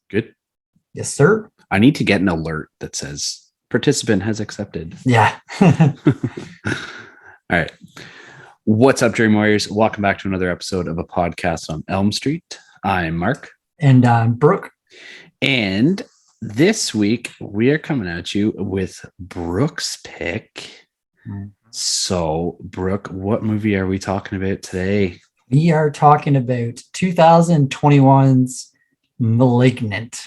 Good. Yes, sir. I need to get an alert that says participant has accepted. Yeah. All right. What's up, Dream Warriors? Welcome back to another episode of a podcast on Elm Street. I'm Marc. And I'm Brooke. And this week, we are coming at you with Brooke's pick. So, Brooke, what movie are we talking about today? We are talking about 2021's Malignant.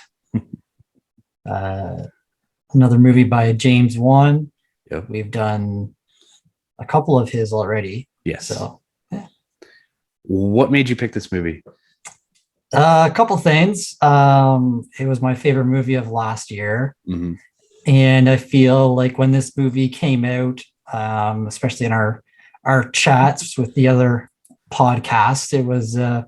Another movie by James Wan. Yep. We've done a couple of his already. Yes. So, yeah. What made you pick this movie? A couple things. It was my favorite movie of last year. Mm-hmm. And I feel like when this movie came out, especially in our chats with the other podcasts, it was a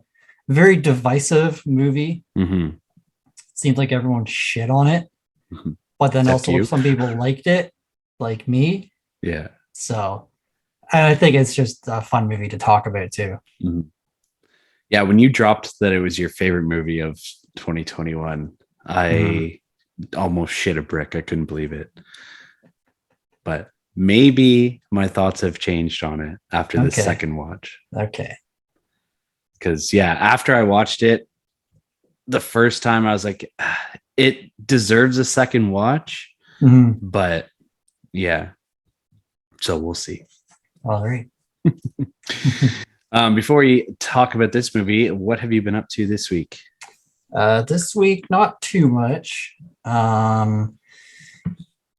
very divisive movie. Mm-hmm. It seemed like everyone shit on it. Mm-hmm. But then Except also you. some people liked it, like me. Yeah. So I think it's just a fun movie to talk about too. Mm-hmm. Yeah, when you dropped that it was your favorite movie of 2021, I almost shit a brick. I couldn't believe it. But maybe my thoughts have changed on it after the second watch. Okay. Because, yeah, after I watched it, the first time I was like, it deserves a second watch. Mm-hmm. But, yeah. So we'll see. All right. Before we talk about this movie, what have you been up to this week? This week, not too much.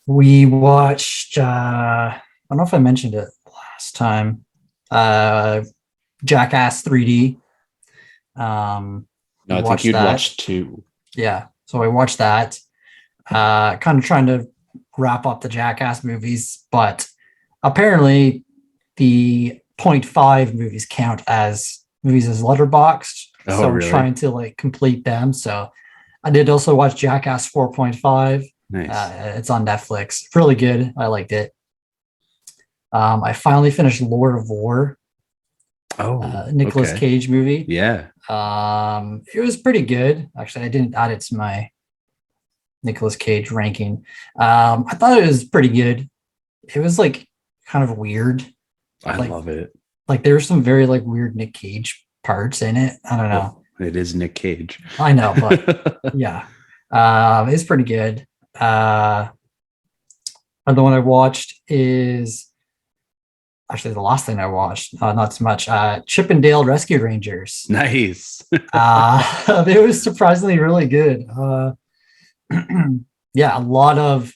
We watched, I don't know if I mentioned it last time, Jackass 3D. No, I think you'd watched 2. Yeah, so I watched that. Kind of trying to wrap up the Jackass movies, but apparently the 0.5 movies count as movies as letterboxed. Oh, so I'm really? trying to complete them. So I did also watch Jackass 4.5. Nice. It's on Netflix. Really good. I liked it. I finally finished Lord of War. Nicolas Cage movie. Yeah. It was pretty good. Actually, I didn't add it to my Nicolas Cage ranking. I thought it was pretty good. It was kind of weird. I love it. There were some very weird Nick Cage parts in it. I don't know. Well, it is Nick Cage. I know, but yeah. It's pretty good. Another one I watched is actually the last thing I watched. Not so much. Chip and Dale Rescue Rangers. Nice. It was surprisingly really good. Yeah, a lot of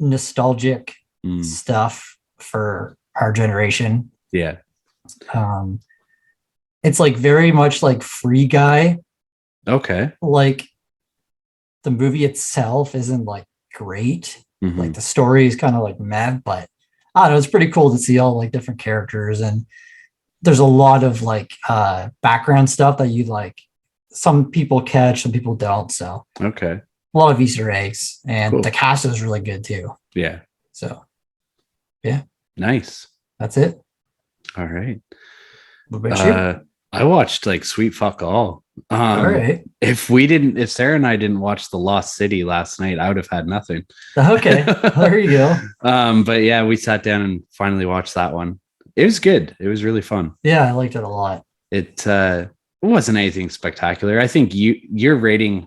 nostalgic stuff for our generation. Yeah. It's very much like Free Guy. Okay. The movie itself isn't great. Mm-hmm. The story is kind of meh, but I don't know, it's pretty cool to see all different characters, and there's a lot of background stuff that you some people catch, some people don't. So okay. A lot of Easter eggs, and cool. The cast is really good too. Yeah. So yeah. Nice. That's it. All right. What about you? I watched Sweet Fuck All. All right. If Sarah and I didn't watch The Lost City last night, I would have had nothing. Okay. There you go. But yeah, we sat down and finally watched that one. It was good. It was really fun. Yeah, I liked it a lot. It wasn't anything spectacular. I think your rating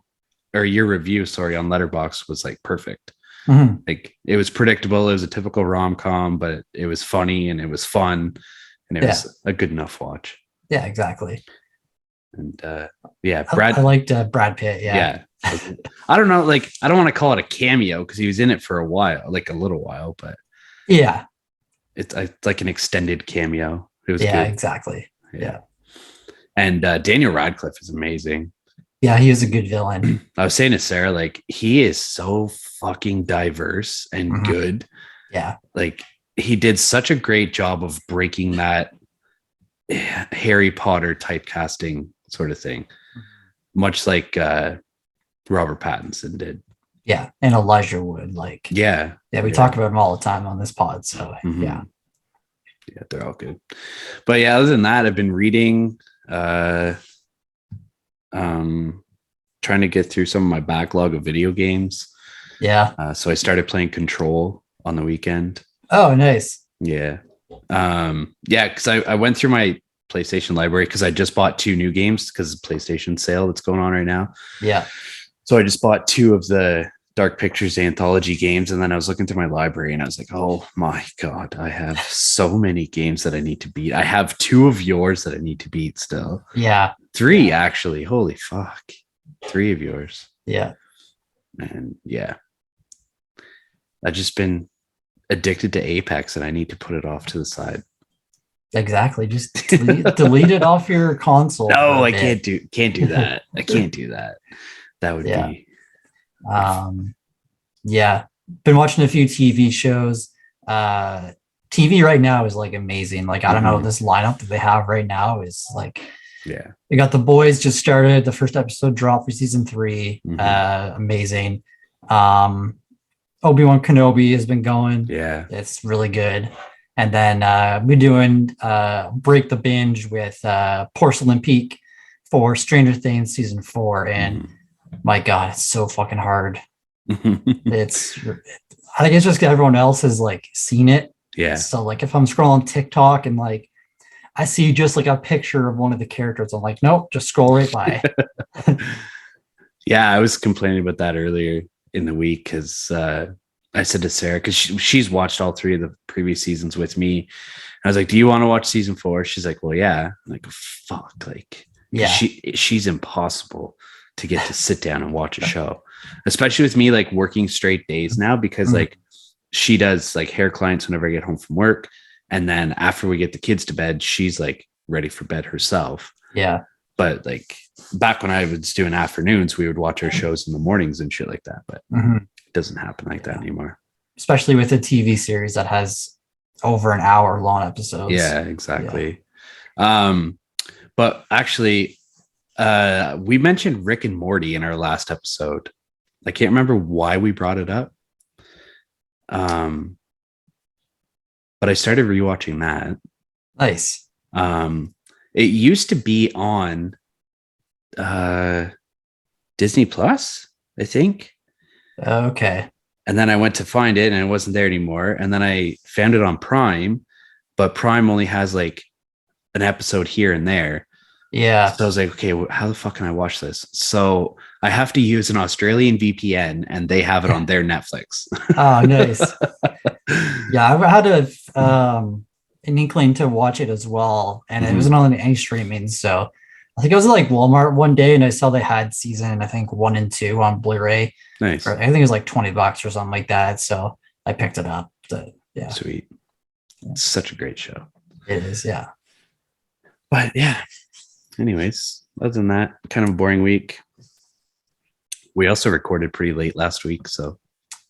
or your review, on Letterboxd was perfect. Mm-hmm. It was predictable. It was a typical rom-com, but it was funny and it was fun and it was a good enough watch. Yeah, exactly. And I liked Brad Pitt. Yeah. I don't know. I don't want to call it a cameo because he was in it for a while, a little while, but yeah, it's like an extended cameo. It was good. Exactly. Yeah. And Daniel Radcliffe is amazing. Yeah, he is a good villain. I was saying to Sarah, he is so fucking diverse and good. Yeah. He did such a great job of breaking that Harry Potter typecasting sort of thing, much like Robert Pattinson did. Yeah, and Elijah Wood. We talk about him all the time on this pod. So yeah, they're all good. But yeah, other than that, I've been reading. Trying trying to get through some of my backlog of video games. Yeah. So I started playing Control on the weekend. Oh, nice. Yeah. Yeah, because I went through my PlayStation library because I just bought 2 new games because of the PlayStation sale that's going on right now. Yeah. So I just bought 2 of the Dark Pictures anthology games, and then I was looking through my library and I was like, oh my God, I have so many games that I need to beat. I have 2 of yours that I need to beat still. Yeah. 3 actually. Holy fuck. 3 of yours. Yeah. And yeah. I've just been addicted to Apex and I need to put it off to the side. Exactly. Just delete it off your console. No, I can't do that. I can't do that. That would be yeah. Been watching a few TV shows. TV right now is like amazing. Like, I don't know, this lineup that they have right now is like, yeah. We got The Boys just started. The first episode dropped for season 3. Amazing. Obi-Wan Kenobi has been going. Yeah. It's really good. And then we're doing Break the Binge with Porcelain Peak for Stranger Things season 4. And my God, it's so fucking hard. I think it's just everyone else has like seen it. Yeah. So like if I'm scrolling TikTok and like I see just like a picture of one of the characters, I'm like, nope, just scroll right by. Yeah, I was complaining about that earlier in the week because I said to Sarah, because she's watched all 3 of the previous seasons with me. I was like, do you want to watch season 4? She's like, well, yeah. I'm like, fuck. Like, yeah, she's impossible to get to sit down and watch a show, especially with me like working straight days now because like she does like hair clients whenever I get home from work. And then after we get the kids to bed, she's like ready for bed herself. Yeah. But like back when I was doing afternoons, we would watch our shows in the mornings and shit like that. But it doesn't happen like that anymore. Especially with a TV series that has over an hour long episodes. Yeah, exactly. Yeah. But actually, we mentioned Rick and Morty in our last episode. I can't remember why we brought it up. But I started rewatching that. Nice. It used to be on Disney Plus, I think. Okay. And then I went to find it and it wasn't there anymore. And then I found it on Prime, but Prime only has like an episode here and there. Yeah. So I was like, okay, how the fuck can I watch this? So I have to use an Australian VPN and they have it on their Netflix. Oh, nice. Yeah, I've had an inkling to watch it as well. And it wasn't on any streaming. So I think I was at like Walmart one day and I saw they had season, I think 1 and 2 on Blu-ray. Nice. I think it was like $20 or something like that. So I picked it up. So, yeah. Sweet. It's such a great show. It is, yeah. But yeah. Anyways, other than that, kind of a boring week. We also recorded pretty late last week, so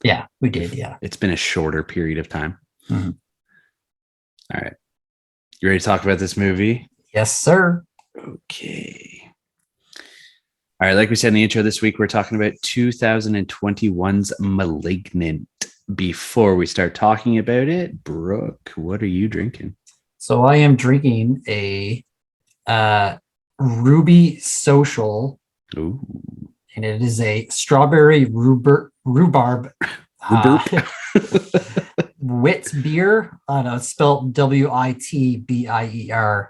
yeah, we did. Yeah, it's been a shorter period of time. All right, you ready to talk about this movie? Yes, sir. Okay. All right, like we said in the intro, this week we're talking about 2021's Malignant. Before we start talking about it, Brooke, what are you drinking? So I am drinking a Ruby Social. Ooh. And it is a strawberry rhubarb Wit beer. It's spelled Witbier,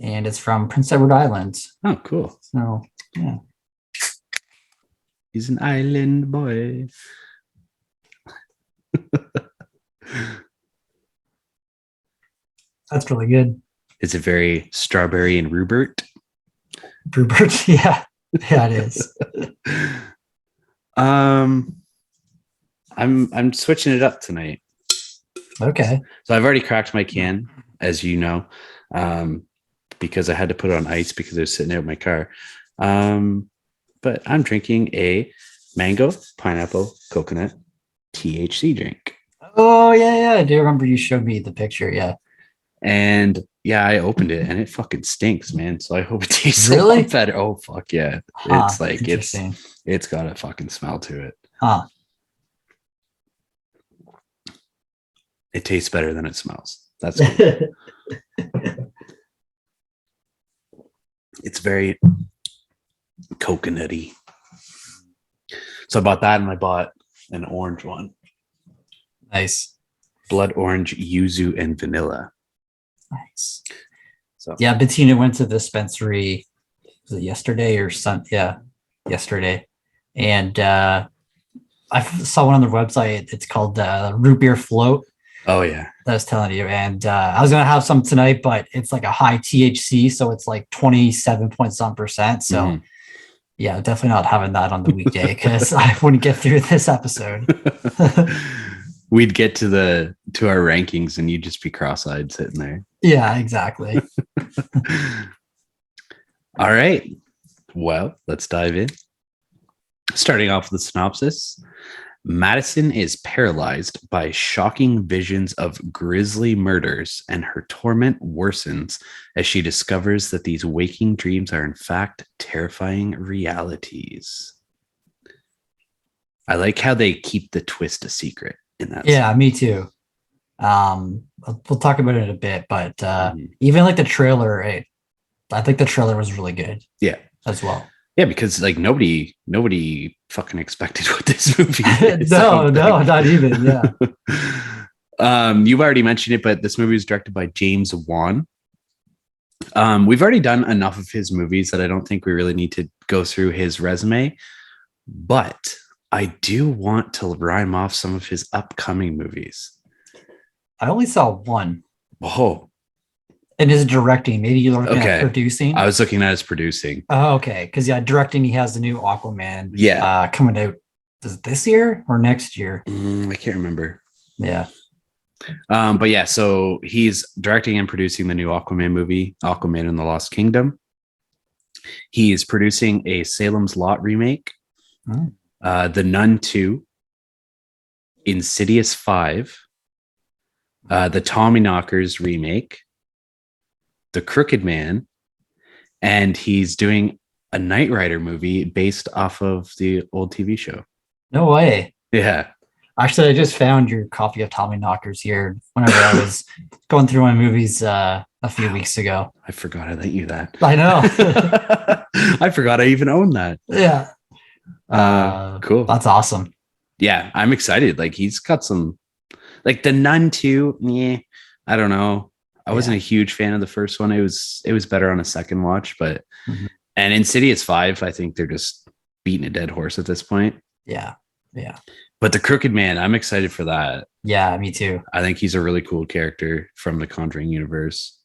and it's from Prince Edward Island. Oh, cool. So, yeah. He's an island boy. That's really good. Is it very strawberry and rhubarb? Rhubarb, yeah. Yeah, it is. I'm switching it up tonight. Okay. So I've already cracked my can, as you know, because I had to put it on ice because it was sitting out in my car. But I'm drinking a mango, pineapple, coconut, THC drink. Oh, yeah. I do remember you showed me the picture. Yeah. And yeah, I opened it and it fucking stinks, man. So I hope it tastes really better. Oh, fuck yeah. It's like, it's got a fucking smell to it. It tastes better than it smells. That's cool. It's very coconutty. So I bought that, and I bought an orange one. Nice. Blood orange, yuzu, and vanilla. Nice. So yeah, Bettina went to the dispensary. Was it yesterday or yesterday, and I saw one on their website. It's called root beer float. Oh yeah, that I was telling you, and I was gonna have some tonight, but it's like a high THC, so it's like 27 point some percent. So yeah, definitely not having that on the weekday because I wouldn't get through this episode. We'd get to our rankings, and you'd just be cross-eyed sitting there. Yeah, exactly. All right. Well, let's dive in. Starting off with the synopsis. Madison is paralyzed by shocking visions of grisly murders, and her torment worsens as she discovers that these waking dreams are in fact terrifying realities. I like how they keep the twist a secret in that. Yeah, me too. We'll talk about it in a bit, but even like the trailer, I think the trailer was really good. Yeah, as well. Yeah, because like nobody fucking expected what this movie is. No, not even. Yeah. You've already mentioned it, but this movie was directed by James Wan. We've already done enough of his movies that I don't think we really need to go through his resume. But I do want to rhyme off some of his upcoming movies. I only saw one. Oh. And his directing. Maybe you're looking at producing. I was looking at his producing. Oh, okay. Because directing, he has the new Aquaman. Yeah. Coming out. Is it this year or next year? I can't remember. Yeah. But yeah, so he's directing and producing the new Aquaman movie, Aquaman and the Lost Kingdom. He is producing a Salem's Lot remake, The Nun 2, Insidious 5, the Tommyknockers remake, The Crooked Man, and he's doing a Knight Rider movie based off of the old TV show. No way. Yeah. Actually, I just found your copy of Tommyknockers here whenever I was going through my movies a few weeks ago. I forgot I lent you that. I know. I forgot I even owned that. Yeah. Cool. That's awesome. Yeah, I'm excited. Like he's got some, like The Nun 2. Yeah, I don't know. I wasn't a huge fan of the first one. It was better on a second watch, but and Insidious 5, I think they're just beating a dead horse at this point. Yeah. Yeah. But The Crooked Man, I'm excited for that. Yeah, me too. I think he's a really cool character from the Conjuring universe.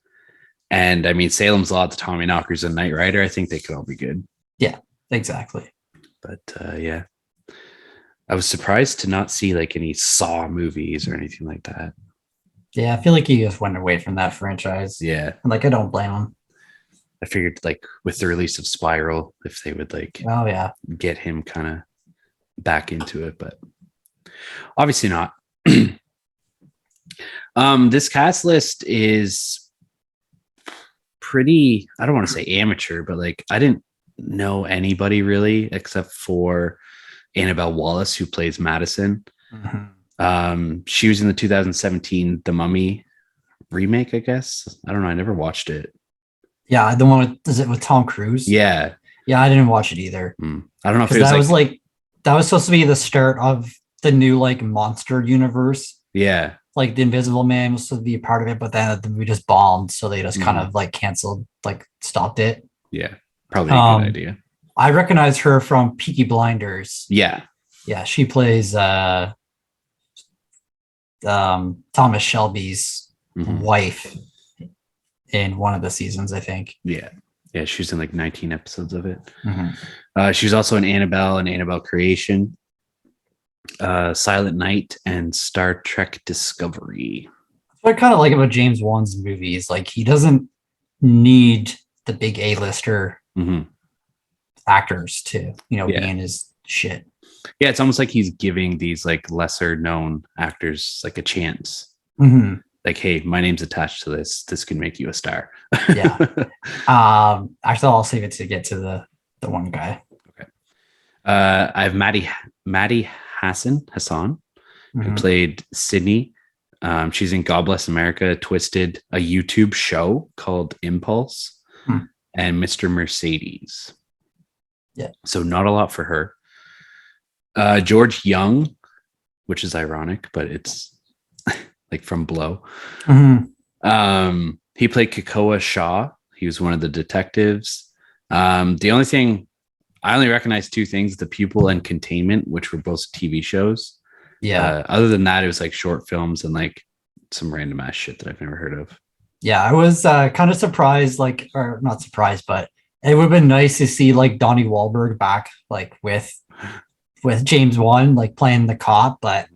And I mean, Salem's Lot, the Tommyknockers, and Knight Rider, I think they could all be good. Yeah, exactly. But yeah, I was surprised to not see like any Saw movies or anything like that. Yeah, I feel like he just went away from that franchise. Yeah. And like, I don't blame him. I figured like with the release of Spiral, if they would like get him kind of back into it, but obviously not. This cast list is pretty, I don't want to say amateur, but like I didn't know anybody really except for Annabelle Wallis, who plays Madison. She was in the 2017 The Mummy remake, I guess. I don't know, I never watched it. Yeah, the one with Tom Cruise? Yeah, I didn't watch it either. I don't know if it was that was supposed to be the start of the new like monster universe. Yeah, like the Invisible Man was supposed to be a part of it, but then the movie just bombed, so they just kind of like canceled, like stopped it. Yeah, probably a good idea. I recognize her from Peaky Blinders. Yeah, she plays Thomas Shelby's wife in one of the seasons, I think. Yeah, she's in like 19 episodes of it. She was also in Annabelle and Annabelle Creation, Silent Night, and Star Trek Discovery. What I kind of like about James Wan's movies, like he doesn't need the big A-lister actors to, be in his shit. Yeah, it's almost like he's giving these like lesser known actors like a chance. Like, hey, my name's attached to this. This can make you a star. Yeah. Actually, I'll save it to get to the one guy. Okay. I have Maddie Hassan, who played Sydney. She's in God Bless America, Twisted, a YouTube show called Impulse, and Mr. Mercedes. Yeah. So not a lot for her. George Young, which is ironic, but it's like from Blow. He played Kakoa Shaw. He was one of the detectives. The only thing I only recognize two things: The Pupil and Containment, which were both TV shows. Yeah. Other than that, it was like short films and like some random ass shit that I've never heard of. Yeah, I was kind of surprised, like, or not surprised, but it would have been nice to see like Donnie Wahlberg back, like with James Wan, like playing the cop. But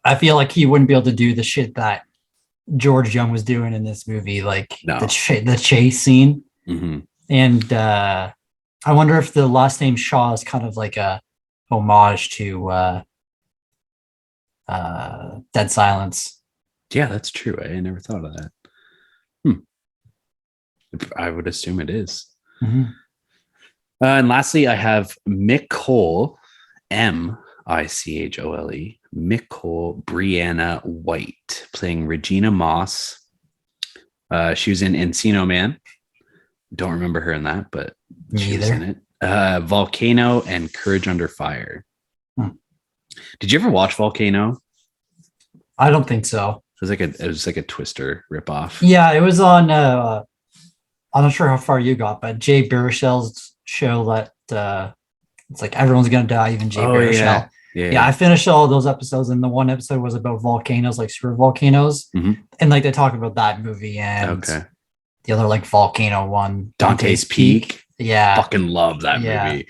I feel like he wouldn't be able to do the shit that George Young was doing in this movie, like the chase scene. And I wonder if the last name Shaw is kind of like a homage to Dead Silence. Yeah, that's true. I never thought of that. I would assume it is. And lastly, I have Michole, Michole, Michole Brianna White, playing Regina Moss. She was in Encino Man. Don't remember her in that, but she was in it. Volcano and Courage Under Fire. Did you ever watch Volcano? I don't think so. It was like a Twister ripoff. Yeah, it was on. I'm not sure how far you got, but Jay Baruchel's show that it's like everyone's gonna die, even Jay Baruchel. Yeah, I finished all those episodes, and the one episode was about volcanoes, like super volcanoes, and like they talk about that movie and the other like volcano one, Dante's Peak. Yeah, fucking love that movie.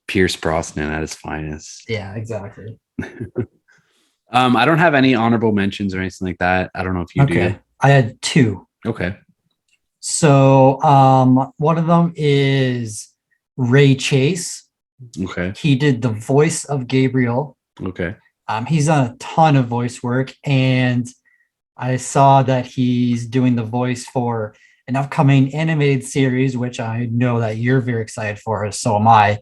Pierce Brosnan at his finest. Yeah, exactly. I don't have any honorable mentions or anything like that. I don't know if you do. I had two. Okay. So one of them is Ray Chase. Okay. He did the voice of Gabriel. Okay. He's done a ton of voice work, and I saw that he's doing the voice for an upcoming animated series, which I know that you're very excited for. So am I.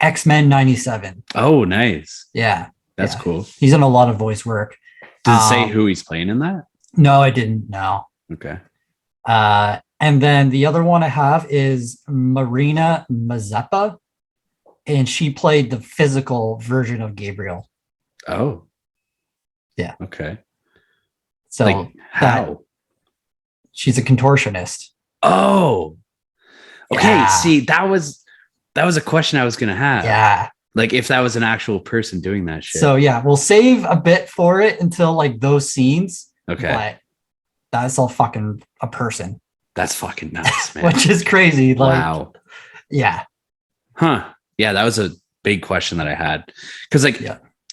X-Men 97. Oh, nice. Yeah. That's cool. He's done a lot of voice work. Does it say who he's playing in that? No, I didn't. No. Okay. And then the other one I have is Marina Mazeppa, and she played the physical version of Gabriel. Oh. Yeah. Okay. So like how? She's a contortionist. Oh. Okay. Yeah. See, that was a question I was gonna have. Yeah. Like if that was an actual person doing that shit. So yeah, we'll save a bit for it until like those scenes. Okay. But that's all fucking a person. That's fucking nuts, man. Which is crazy. Like, wow. Yeah. Huh. Yeah, that was a big question that I had. Because like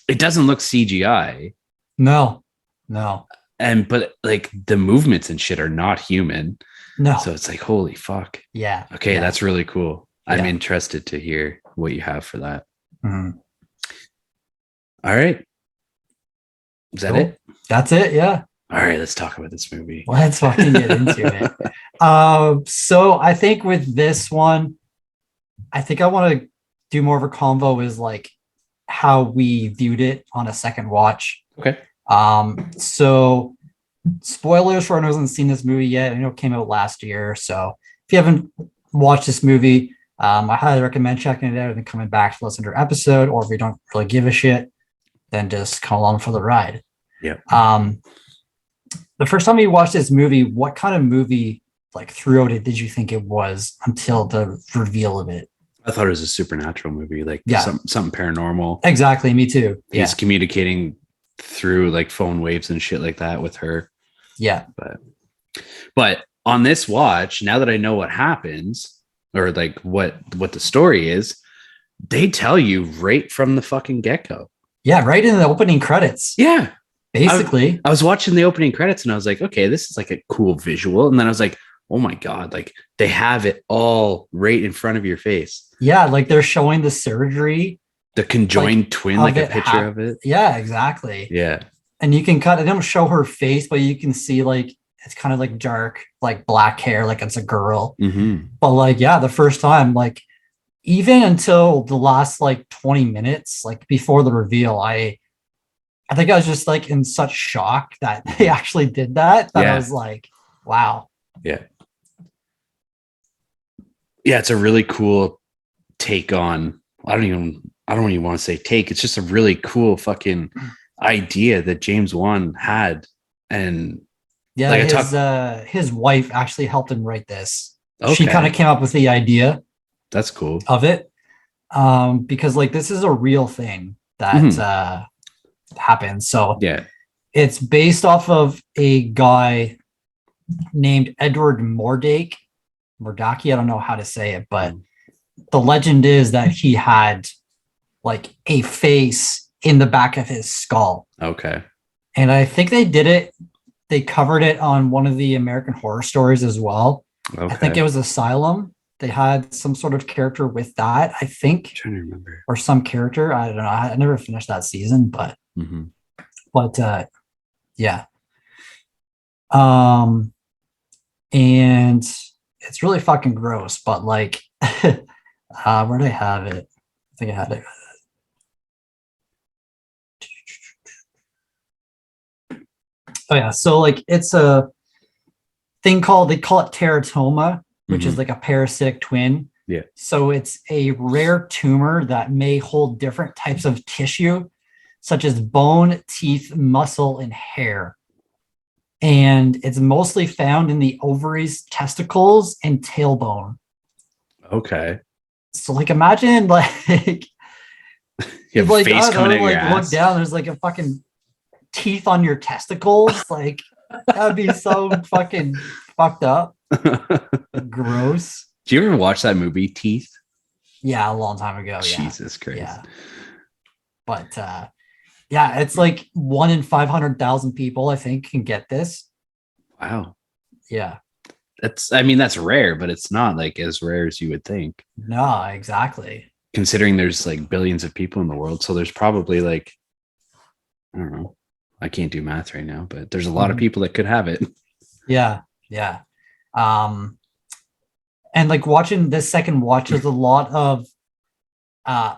it doesn't look CGI. No. But like the movements and shit are not human. No. So it's like, holy fuck. Yeah. Okay, that's really cool. I'm interested to hear what you have for that. Mm-hmm. All right. Is that it? That's it. Yeah. All right. Let's talk about this movie. Let's fucking get into it. So I think with this one, I think I want to do more of a convo is like how we viewed it on a second watch. Okay. So spoilers for anyone who hasn't seen this movie yet. I know it came out last year. So if you haven't watched this movie, I highly recommend checking it out and coming back to listen to our episode, or if you don't really give a shit, then just come along for the ride. Yeah. The first time you watched this movie, what kind of movie, like throughout it, did you think it was until the reveal of it? I thought it was a supernatural movie, like something paranormal. Exactly, me too. He's communicating through like phone waves and shit like that with her. Yeah. But on this watch, now that I know what happens, or like what the story is, they tell you right from the fucking get-go. Yeah, right in the opening credits. Yeah. Basically. I was watching the opening credits and I was like, okay, this is like a cool visual. And then I was like, oh my God, like they have it all right in front of your face. Yeah, like they're showing the surgery. The conjoined twin, like a picture of it. Yeah, exactly. Yeah. And you can they don't show her face, but you can see like it's kind of like dark, like black hair, like it's a girl. Mm-hmm. But like, yeah, the first time, like even until the last like 20 minutes, like before the reveal, I think I was just like in such shock that they actually did that. I was like, wow. Yeah. Yeah, it's a really cool take on, I don't even want to say take. It's just a really cool fucking idea that James Wan had. And Yeah, like his wife actually helped him write this. Okay. She kind of came up with the idea. That's cool. Of it. Because like this is a real thing that happens. So yeah, it's based off of a guy named Edward Mordaki. I don't know how to say it, but the legend is that he had like a face in the back of his skull. Okay. And I think they covered it on one of the American Horror Stories as well. Okay. I think it was Asylum. They had some sort of character with that, I think. I'm trying to remember. Or some character. I don't know. I never finished that season, but yeah. And it's really fucking gross, but like where do I have it? I think I had it. Oh yeah, so like it's a thing they call it teratoma, which is like a parasitic twin. Yeah. So it's a rare tumor that may hold different types of tissue, such as bone, teeth, muscle, and hair. And it's mostly found in the ovaries, testicles, and tailbone. Okay. So like imagine like you have like, face coming out your ass. Look down, there's like a fucking teeth on your testicles. Like that'd be so fucking fucked up. Gross. Do you ever watch that movie Teeth? Yeah, a long time ago. Jesus Christ. Yeah. But yeah, it's like 1 in 500,000 people, I think, can get this. Wow. Yeah. That's rare, but it's not like as rare as you would think. No, exactly. Considering there's like billions of people in the world. So there's probably like, I don't know. I can't do math right now, but there's a lot of people that could have it. Yeah. Yeah. And like watching this second watch, there's a lot of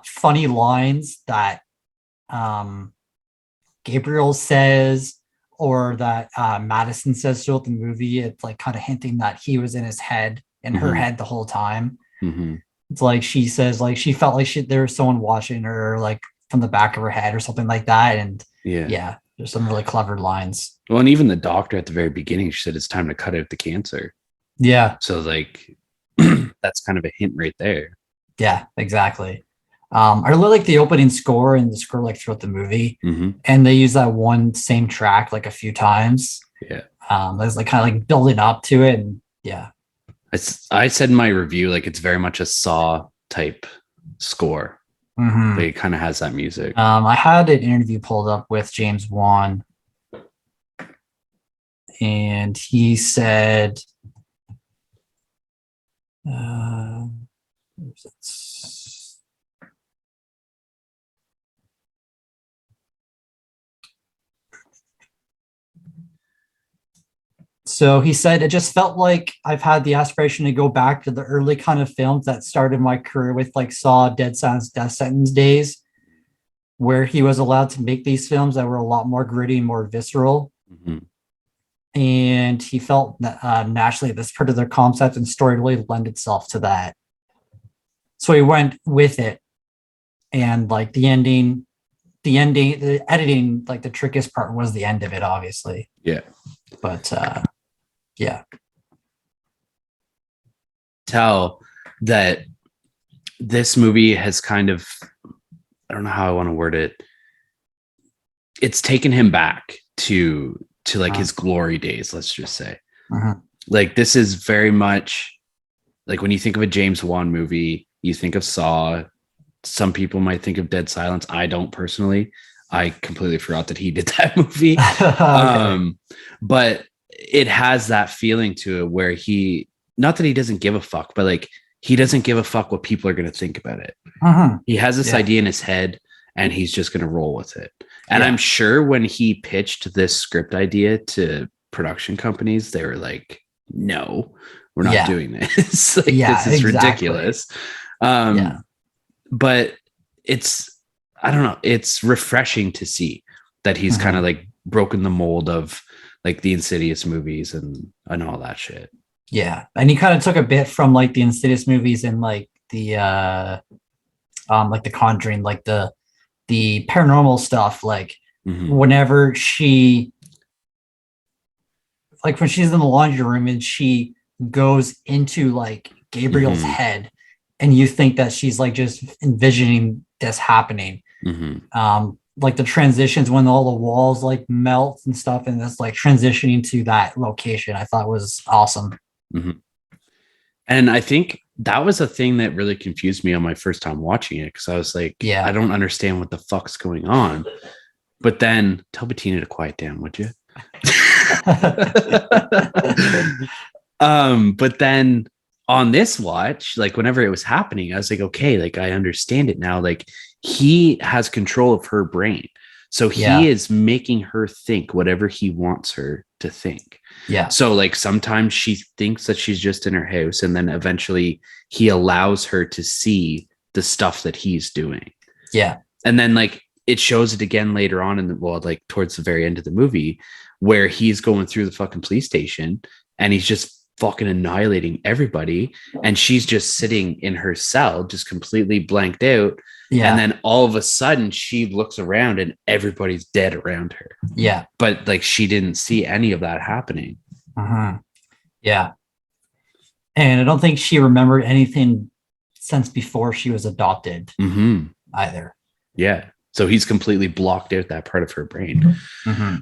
funny lines that Gabriel says or that Madison says throughout the movie. It's like kind of hinting that he was in his head, in her head the whole time. It's like she says like she felt like there was someone watching her like from the back of her head or something like that. And yeah, there's some really clever lines. Well, and even the doctor at the very beginning, she said it's time to cut out the cancer. Yeah. So like that's kind of a hint right there. Yeah, exactly. I really like the opening score and the score like throughout the movie, and they use that one same track like a few times. Yeah, there's like kind of like building up to it, and yeah. I said in my review like it's very much a Saw type score. But it kind of has that music. I had an interview pulled up with James Wan, and he said, so he said, it just felt like I've had the aspiration to go back to the early kind of films that started my career with like Saw, Dead Silence, Death Sentence days, where he was allowed to make these films that were a lot more gritty and more visceral. And he felt that naturally this particular concept and story really lend itself to that. So he went with it. And like the ending, the editing, like the trickiest part was the end of it, obviously. Yeah. But yeah. Tell that this movie has kind of, I don't know how I want to word it. It's taken him back to like his glory days, let's just say. Like this is very much like when you think of a James Wan movie, you think of Saw. Some people might think of Dead Silence. I don't personally. I completely forgot that he did that movie. Okay. But it has that feeling to it where he, not that he doesn't give a fuck, but like he doesn't give a fuck what people are going to think about it. He has this idea in his head and he's just going to roll with it. And I'm sure when he pitched this script idea to production companies, they were like, no, we're not doing this. Like, this is ridiculous. But it's, I don't know, it's refreshing to see that he's kind of like broken the mold of like the Insidious movies and all that shit. Yeah. And he kind of took a bit from like the Insidious movies and like the Conjuring, like the paranormal stuff, like whenever she, like when she's in the laundry room and she goes into like Gabriel's head, and you think that she's like just envisioning this happening. Like the transitions when all the walls like melt and stuff, and that's like transitioning to that location, I thought was awesome. And I think that was a thing that really confused me on my first time watching it, because I was like, I don't understand what the fuck's going on. But then tell Bettina to quiet down, would you? But then on this watch, like whenever it was happening, I was like, okay, like I understand it now. Like he has control of her brain. So he is making her think whatever he wants her to think. Yeah. So like sometimes she thinks that she's just in her house, and then eventually he allows her to see the stuff that he's doing. Yeah. And then like it shows it again later on in the, well, like towards the very end of the movie, where he's going through the fucking police station and he's just fucking annihilating everybody. And she's just sitting in her cell, just completely blanked out. Yeah. And then all of a sudden she looks around and everybody's dead around her. Yeah. But like she didn't see any of that happening. Yeah. And I don't think she remembered anything since before she was adopted either. Yeah. So he's completely blocked out that part of her brain,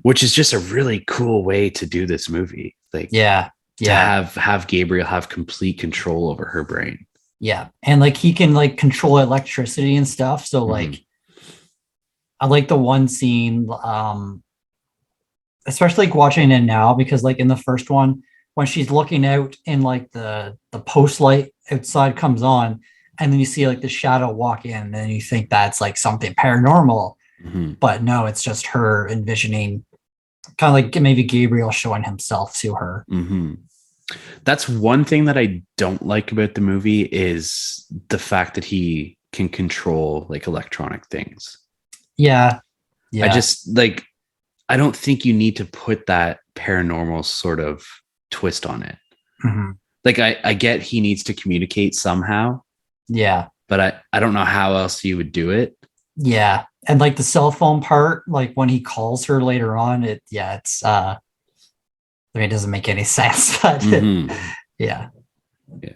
which is just a really cool way to do this movie. Like, to have Gabriel have complete control over her brain. Yeah. And like he can like control electricity and stuff. So like I like the one scene, especially like watching it now, because like in the first one, when she's looking out and like the post light outside comes on, and then you see like the shadow walk in, and you think that's like something paranormal, but no, it's just her envisioning, kind of like maybe Gabriel showing himself to her. That's one thing that I don't like about the movie, is the fact that he can control like electronic things. Yeah. I just like, I don't think you need to put that paranormal sort of twist on it. Like I get he needs to communicate somehow. Yeah. But I don't know how else you would do it. Yeah. And like the cell phone part, like when he calls her later on, it's I mean, it doesn't make any sense, but yeah. You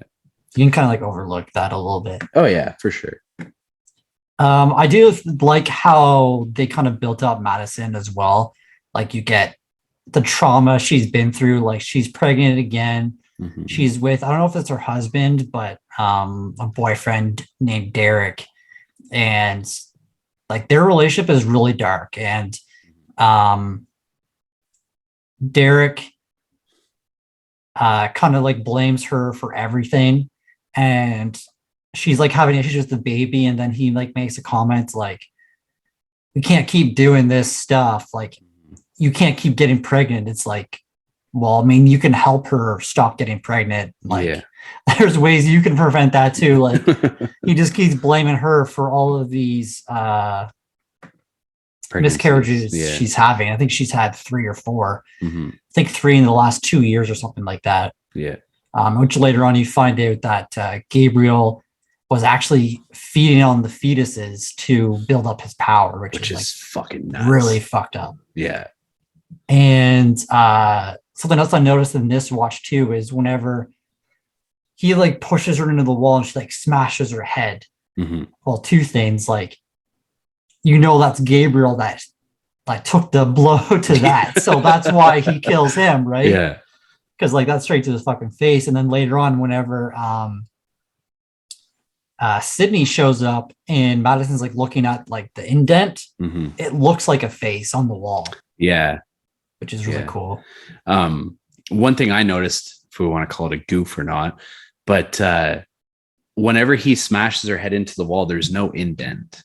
can kind of like overlook that a little bit. Oh yeah, for sure. I do like how they kind of built up Madison as well. Like you get the trauma she's been through, like she's pregnant again. She's with, I don't know if it's her husband, but a boyfriend named Derek, and like their relationship is really dark, and Derek kind of like blames her for everything, and she's like having issues with the baby, and then he like makes a comment like, we can't keep doing this stuff, like you can't keep getting pregnant. It's like, well, I mean, you can help her stop getting pregnant. Like, there's ways you can prevent that too. Like, he just keeps blaming her for all of these miscarriages she's having. I think she's had 3 or 4. I think 3 in the last 2 years or something like that. Yeah. Which later on you find out that Gabriel was actually feeding on the fetuses to build up his power, which is like fucking nuts. Really fucked up. Yeah. And something else I noticed in this watch too is whenever he like pushes her into the wall and she like smashes her head. Well, 2 things, like, you know, that's Gabriel that like took the blow to that. So that's why he kills him, right? Yeah. Because like that's straight to his fucking face. And then later on, whenever Sydney shows up and Madison's like looking at like the indent, it looks like a face on the wall. Yeah. Which is really cool. One thing I noticed, if we want to call it a goof or not, but whenever he smashes her head into the wall, there's no indent.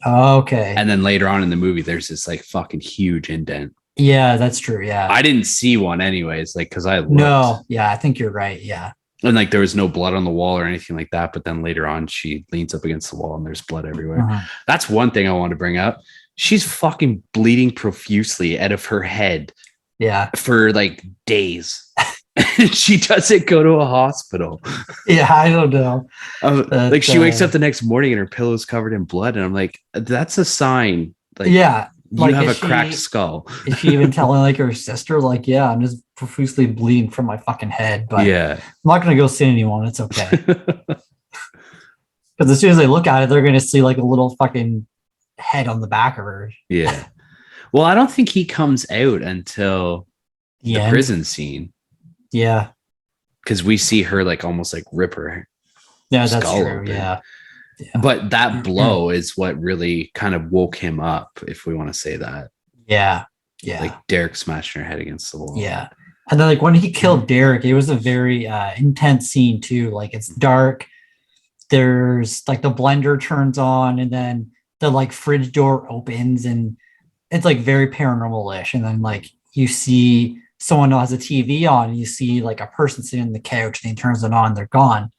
Okay. And then later on in the movie, there's this like fucking huge indent. Yeah, that's true. Yeah. I didn't see one anyways, like, because I looked. No, yeah, I think you're right. Yeah. And like there was no blood on the wall or anything like that. But then later on, she leans up against the wall and there's blood everywhere. That's one thing I wanted to bring up. She's fucking bleeding profusely out of her head. Yeah. For like days. She doesn't go to a hospital. Yeah, I don't know. Like she wakes up the next morning and her pillow's covered in blood, and I'm like, that's a sign. Like, yeah, you like have a cracked skull. Is she even telling like her sister, like, yeah, I'm just profusely bleeding from my fucking head, but Yeah. I'm not gonna go see anyone. It's okay. Because as soon as they look at it, they're gonna see like a little fucking head on the back of her. Yeah. Well, I don't think he comes out until the end. prison scene. Yeah. Because we see her like almost like rip her that's skull true. open. Yeah. But that blow is what really kind of woke him up, if we want to say that. Yeah. Yeah. Like Derek smashing her head against the wall. Yeah. And then like when he killed Derek, it was a very intense scene too. Like it's dark. There's like the blender turns on and then the like fridge door opens and it's like very paranormal-ish. And then like you see someone who has a TV on and you see like a person sitting on the couch and he turns it on, they're gone.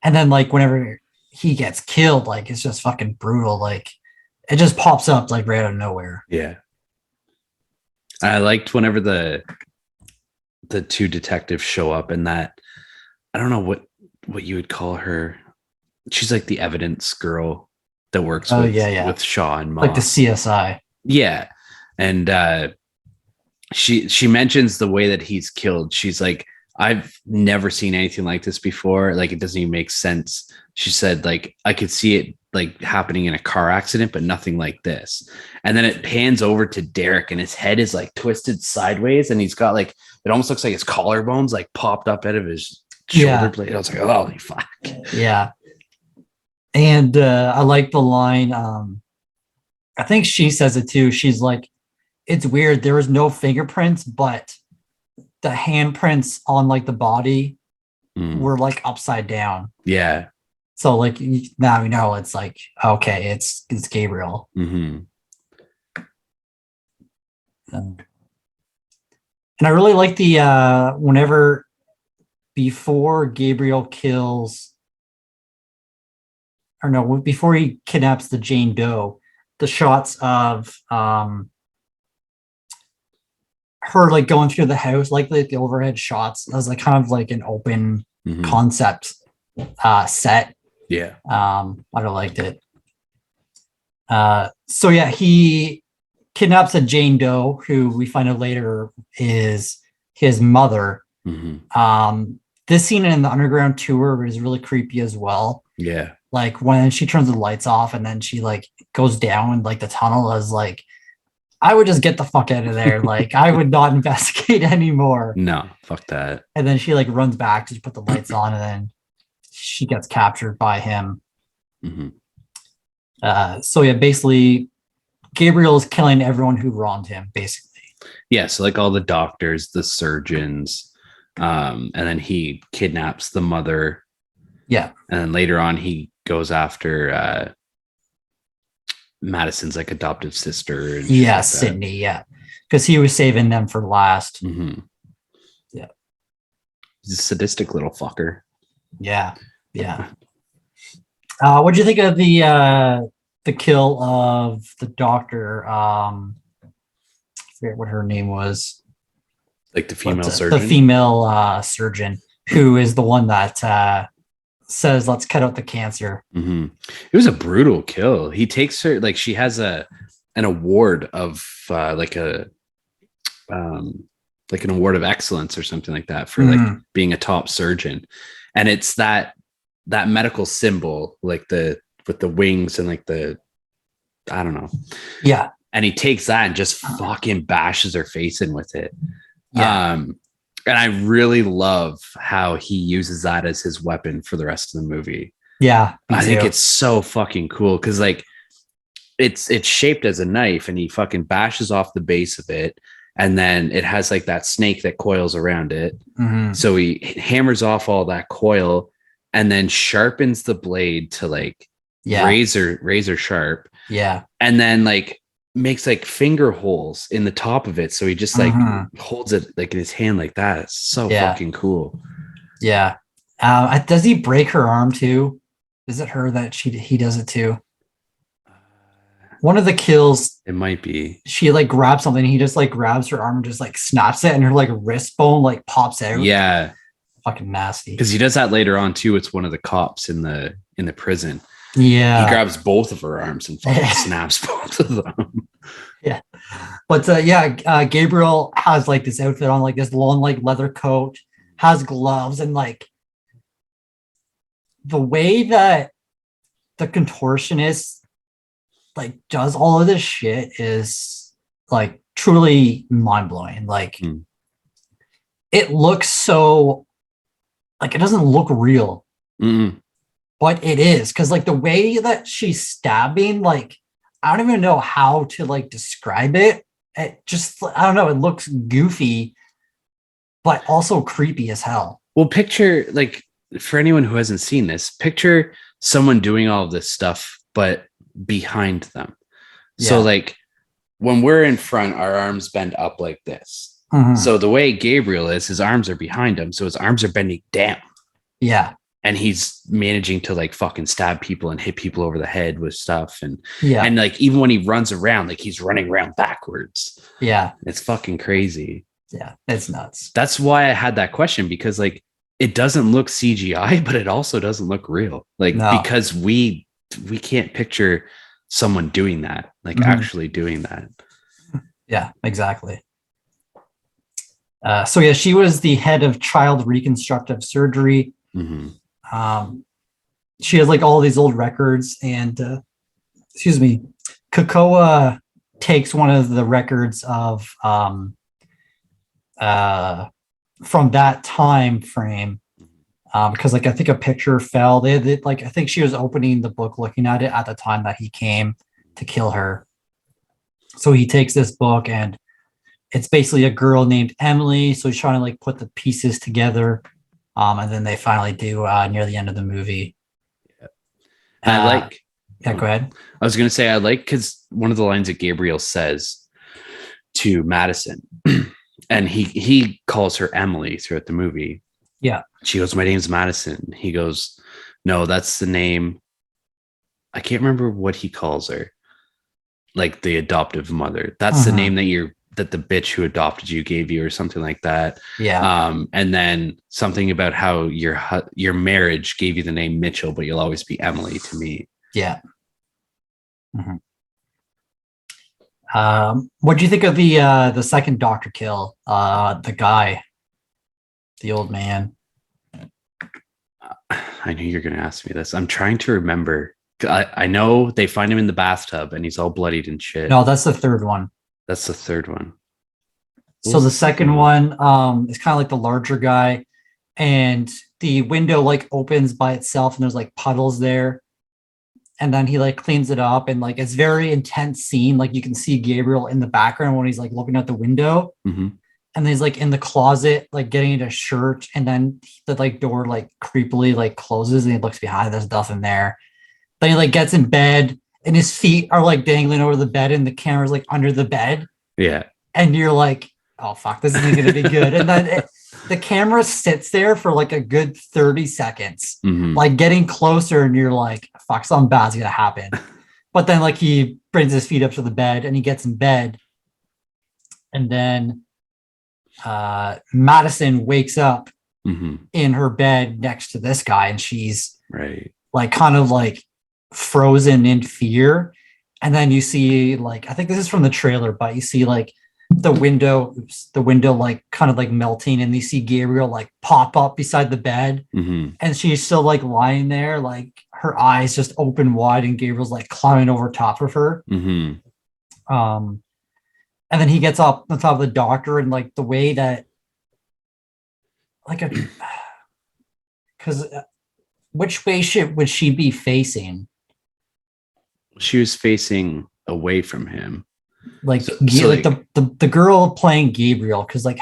And then like whenever he gets killed, like it's just fucking brutal. Like it just pops up like right out of nowhere. Yeah. I liked whenever the two detectives show up and that, I don't know what you would call her. She's like the evidence girl that works with Shaw and Moss. Like the CSI. Yeah. And she mentions the way that he's killed. She's like, I've never seen anything like this before. Like, it doesn't even make sense. She said, like, I could see it like happening in a car accident, but nothing like this. And then it pans over to Derek and his head is like twisted sideways. And he's got like, it almost looks like his collarbones like popped up out of his shoulder blade. I was like, oh, holy fuck. Yeah. And I like the line. I think she says it too. She's like, it's weird. There was no fingerprints, but the handprints on like the body were like upside down. Yeah. So like now we know it's like, okay, it's Gabriel. Mm-hmm. And I really like the whenever before Gabriel kills, or no, before he kidnaps the Jane Doe, the shots of her like going through the house, like the overhead shots, as like kind of like an open concept set. Yeah. I really liked it. So yeah, he kidnaps a Jane Doe, who we find out later is his mother. This scene in the underground tour is really creepy as well. Yeah. Like when she turns the lights off and then she like goes down like the tunnel, is like, I would just get the fuck out of there. Like I would not investigate anymore. No, fuck that. And then she like runs back to put the lights on and then she gets captured by him. So yeah, basically Gabriel is killing everyone who wronged him, basically. Yeah, so like all the doctors, the surgeons, and then he kidnaps the mother. Yeah. And then later on he goes after Madison's like adoptive sister. And like Sydney, yeah. Because he was saving them for last. Yeah. He's a sadistic little fucker. Yeah. Yeah. What do you think of the kill of the doctor? I forget what her name was. Like the female surgeon? The female surgeon, who is the one that says, let's cut out the cancer. It was a brutal kill. He takes her, like she has an award of like an award of excellence or something like that for like being a top surgeon. And it's that medical symbol, like with the wings and like I don't know. Yeah. And he takes that and just fucking bashes her face in with it. Yeah. And I really love how he uses that as his weapon for the rest of the movie. Yeah. I think it's so fucking cool because like it's shaped as a knife and he fucking bashes off the base of it. And then it has like that snake that coils around it. So he hammers off all that coil and then sharpens the blade to like razor sharp. Yeah. And then like makes like finger holes in the top of it. So he just like holds it like in his hand like that. It's so fucking cool. Yeah. Does he break her arm too? Is it her that he does it too? One of the kills, It might be. she like grabs something. He just like grabs her arm and just like snaps it, and her like wrist bone like pops out. Yeah, fucking nasty. because he does that later on too. It's one of the cops in the prison. Yeah, He grabs both of her arms and fucking snaps both of them. Yeah, but Gabriel has like this outfit on, like this long like leather coat, has gloves, and like the way that the contortionist like does all of this shit is like truly mind-blowing. Like it looks so like it doesn't look real. But it is, because like the way that she's stabbing, like I don't even know how to like describe it. It just, I don't know, it looks goofy, but also creepy as hell. Well, picture, like, for anyone who hasn't seen this, picture someone doing all of this stuff, but behind them. Yeah. So like when we're in front, our arms bend up like this. So the way Gabriel is, his arms are behind him. So his arms are bending down. Yeah. And he's managing to like fucking stab people and hit people over the head with stuff. And and like even when he runs around, like he's running around backwards. Yeah. It's fucking crazy. Yeah, it's nuts. That's why I had that question, because like it doesn't look CGI, but it also doesn't look real. Like because we can't picture someone doing that, like actually doing that. Yeah, exactly. So yeah, she was the head of child reconstructive surgery. She has like all these old records, and Kakoa takes one of the records of from that time frame, because like I think a picture fell. They like, I think she was opening the book, looking at it at the time that he came to kill her. So he takes this book, and it's basically a girl named Emily. So he's trying to like put the pieces together. And then they finally do near the end of the movie. I like. Yeah, go ahead. I was going to say I like, because one of the lines that Gabriel says to Madison, and he calls her Emily throughout the movie. Yeah. She goes, "My name's Madison." He goes, "No, that's the name." I can't remember what he calls her. Like the adoptive mother. That's the name that the bitch who adopted you gave you, or something like that. Yeah. And then something about how your marriage gave you the name Mitchell, but you'll always be Emily to me. Yeah. What do you think of the second Doctor kill? The guy, the old man. I knew you're going to ask me this. I'm trying to remember. I know they find him in the bathtub and he's all bloodied and shit. No, that's the third one. That's the third one. So the second one is kind of like the larger guy, and the window like opens by itself, and there's like puddles there, and then he like cleans it up, and like it's very intense scene. Like you can see Gabriel in the background when he's like looking out the window, and then he's like in the closet like getting into a shirt, and then the like door like creepily like closes, and he looks behind. There's nothing there. Then he like gets in bed, and his feet are like dangling over the bed, and the camera's like under the bed. Yeah. And you're like, oh, fuck, this isn't going to be good. And then the camera sits there for like a good 30 seconds, like getting closer. And you're like, fuck, something bad's going to happen. But then like he brings his feet up to the bed, and he gets in bed. And then Madison wakes up in her bed next to this guy. And she's like kind of like frozen in fear. And then you see like, I think this is from the trailer, but you see like the window like kind of like melting, and you see Gabriel like pop up beside the bed, and she's still like lying there, like her eyes just open wide, and Gabriel's like climbing over top of her. And then he gets up on top of the Doctor, and like the way that like because which way would she be facing? She was facing away from him. Like, like the girl playing Gabriel, because like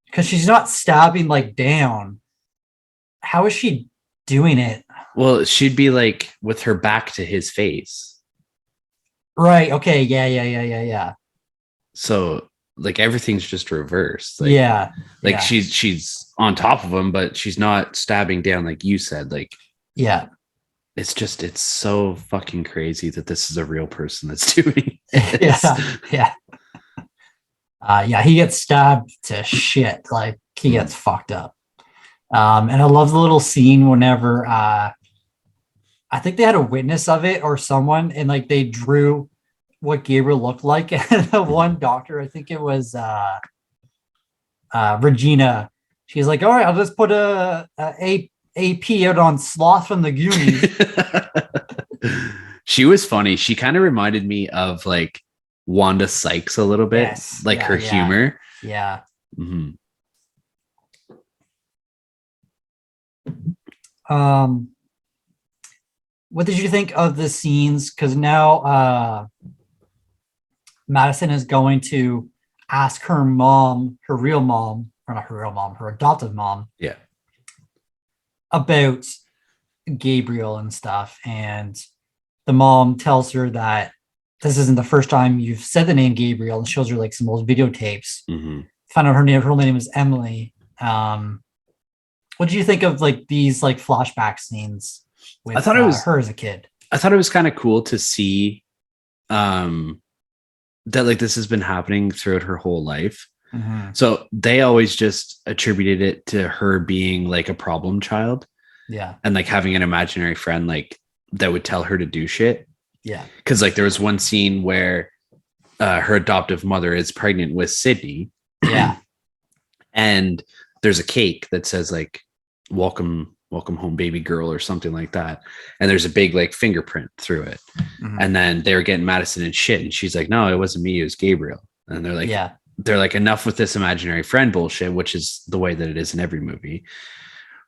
because she's not stabbing like down. How is she doing it? Well, she'd be like with her back to his face. Right. Okay. Yeah. So like everything's just reversed. Like, she's on top of him, but she's not stabbing down like you said. Like yeah. it's so fucking crazy that this is a real person that's doing this. Yeah. He gets stabbed to shit. Like he gets fucked up. And I love the little scene whenever I think they had a witness of it or someone, and like they drew what Gabriel looked like. And the one doctor, I think it was Regina, she's like, all right, I'll just put a AP out on Sloth from the Goonies. She was funny. She kind of reminded me of like Wanda Sykes a little bit, like her humor. Yeah. Mm-hmm. What did you think of the scenes? Because now Madison is going to ask her mom, her real mom, or not her real mom, her adoptive mom, about Gabriel and stuff. And the mom tells her that this isn't the first time you've said the name Gabriel, and shows her like some old videotapes. Mm-hmm. Found out her name is Emily. What do you think of like these like flashback scenes with her as a kid? I thought it was kind of cool to see that like this has been happening throughout her whole life. Mm-hmm. So they always just attributed it to her being like a problem child. Yeah. And like having an imaginary friend like that would tell her to do shit. Yeah. Because like there was one scene where her adoptive mother is pregnant with Sydney. Yeah. And there's a cake that says like welcome home baby girl or something like that, and there's a big like fingerprint through it. Mm-hmm. And then they were getting Madison and shit, and she's like, no, it wasn't me, it was Gabriel. And they're like enough with this imaginary friend bullshit, which is the way that it is in every movie.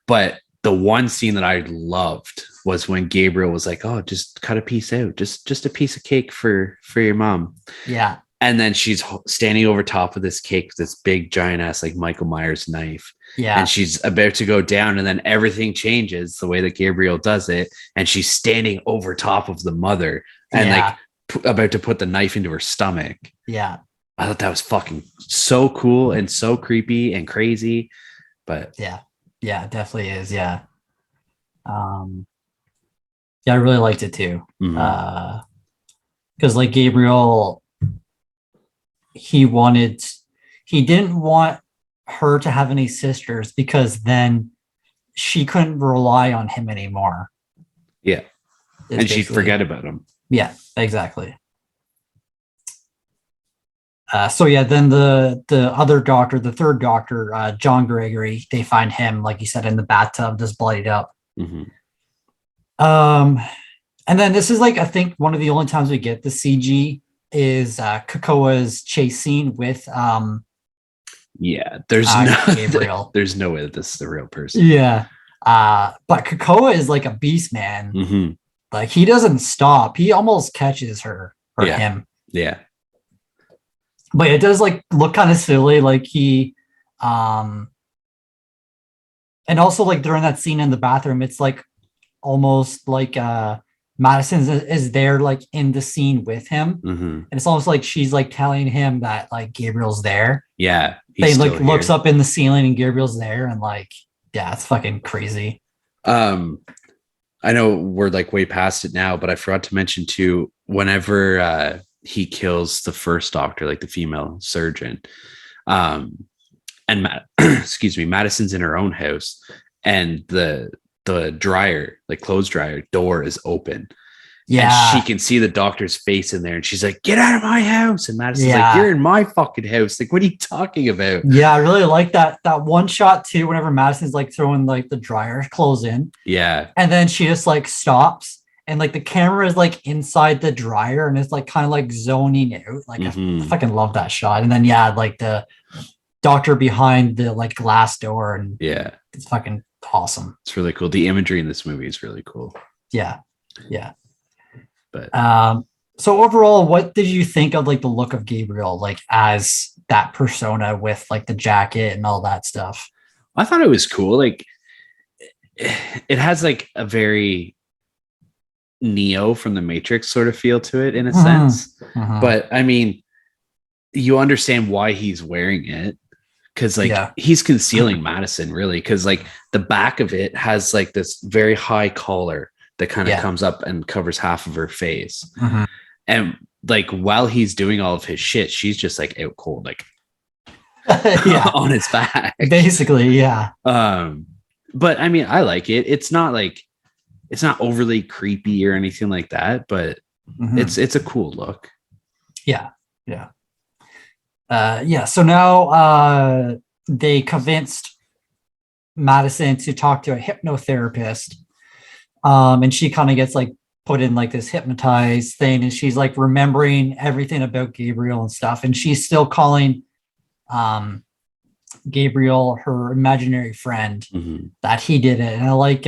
But the one scene that I loved was when Gabriel was like, oh, just cut a piece out, just a piece of cake for your mom. Yeah. And then she's standing over top of this cake with this big giant ass like Michael Myers knife. Yeah. And she's about to go down, and then everything changes the way that Gabriel does it. And she's standing over top of the mother and like about to put the knife into her stomach. Yeah. I thought that was fucking so cool and so creepy and crazy. But yeah, it definitely is. Yeah. I really liked it too. Mm-hmm. Because like Gabriel, he didn't want her to have any sisters, because then she couldn't rely on him anymore. Yeah. And she'd forget about him. Yeah, exactly. Then the other doctor, the third doctor, John Gregory, they find him, like you said, in the bathtub, just bloodied up. Mm-hmm. And then this is like, I think one of the only times we get the CG is Kakoa's chase scene with there's Gabriel. There's no way that this is the real person. Yeah. But Kakoa is like a beast, man. Mm-hmm. Like he doesn't stop. He almost catches her or him. Yeah. But it does like look kind of silly. Like he and also like during that scene in the bathroom, it's like almost like Madison is there like in the scene with him. Mm-hmm. And it's almost like she's like telling him that like Gabriel's there. Yeah. They like looks up in the ceiling and Gabriel's there, and like, yeah, it's fucking crazy. I know we're like way past it now, but I forgot to mention too, whenever he kills the first doctor, like the female surgeon, and Madison's in her own house, and the dryer, like clothes dryer door is open. Yeah. And she can see the doctor's face in there, and she's like, get out of my house. And Madison's like, you're in my fucking house. Like, what are you talking about? Yeah, I really like that one shot too, whenever Madison's like throwing like the dryer clothes in. Yeah. And then she just like stops, and like the camera is like inside the dryer, and it's like kind of like zoning out. Like I fucking love that shot. And then like the doctor behind the like glass door, and it's fucking awesome. It's really cool. The imagery in this movie is really cool. Yeah. But so overall, what did you think of like the look of Gabriel, like as that persona with like the jacket and all that stuff? I thought it was cool. Like it has like a very Neo from the Matrix sort of feel to it in a sense. Mm-hmm. But I mean, you understand why he's wearing it, because like he's concealing Madison, really, because like the back of it has like this very high collar that kind of Yeah. comes up and covers half of her face. Mhm. And like while he's doing all of his shit, she's just like out cold, like Yeah, on his back. basically, yeah. But I mean, I like it. It's not overly creepy or anything like that, but Mhm. it's a cool look. Yeah, yeah. Yeah, so now they convinced Madison to talk to a hypnotherapist. And she kind of gets like put in like this hypnotized thing, and she's like remembering everything about Gabriel and stuff. And she's still calling Gabriel her imaginary friend, that he did it. And I like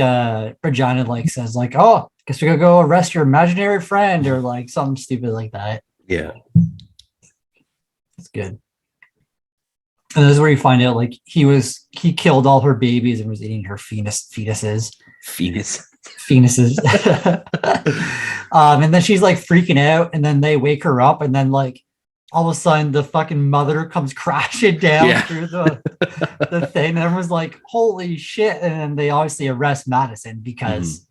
Regina like says like, oh, guess we gotta go arrest your imaginary friend, or like something stupid like that. Yeah. It's good. And this is where you find out like he killed all her babies and was eating her fetuses. And then she's like freaking out, and then they wake her up, and then like all of a sudden the fucking mother comes crashing down through the thing, and everyone's like, holy shit. And then they obviously arrest Madison because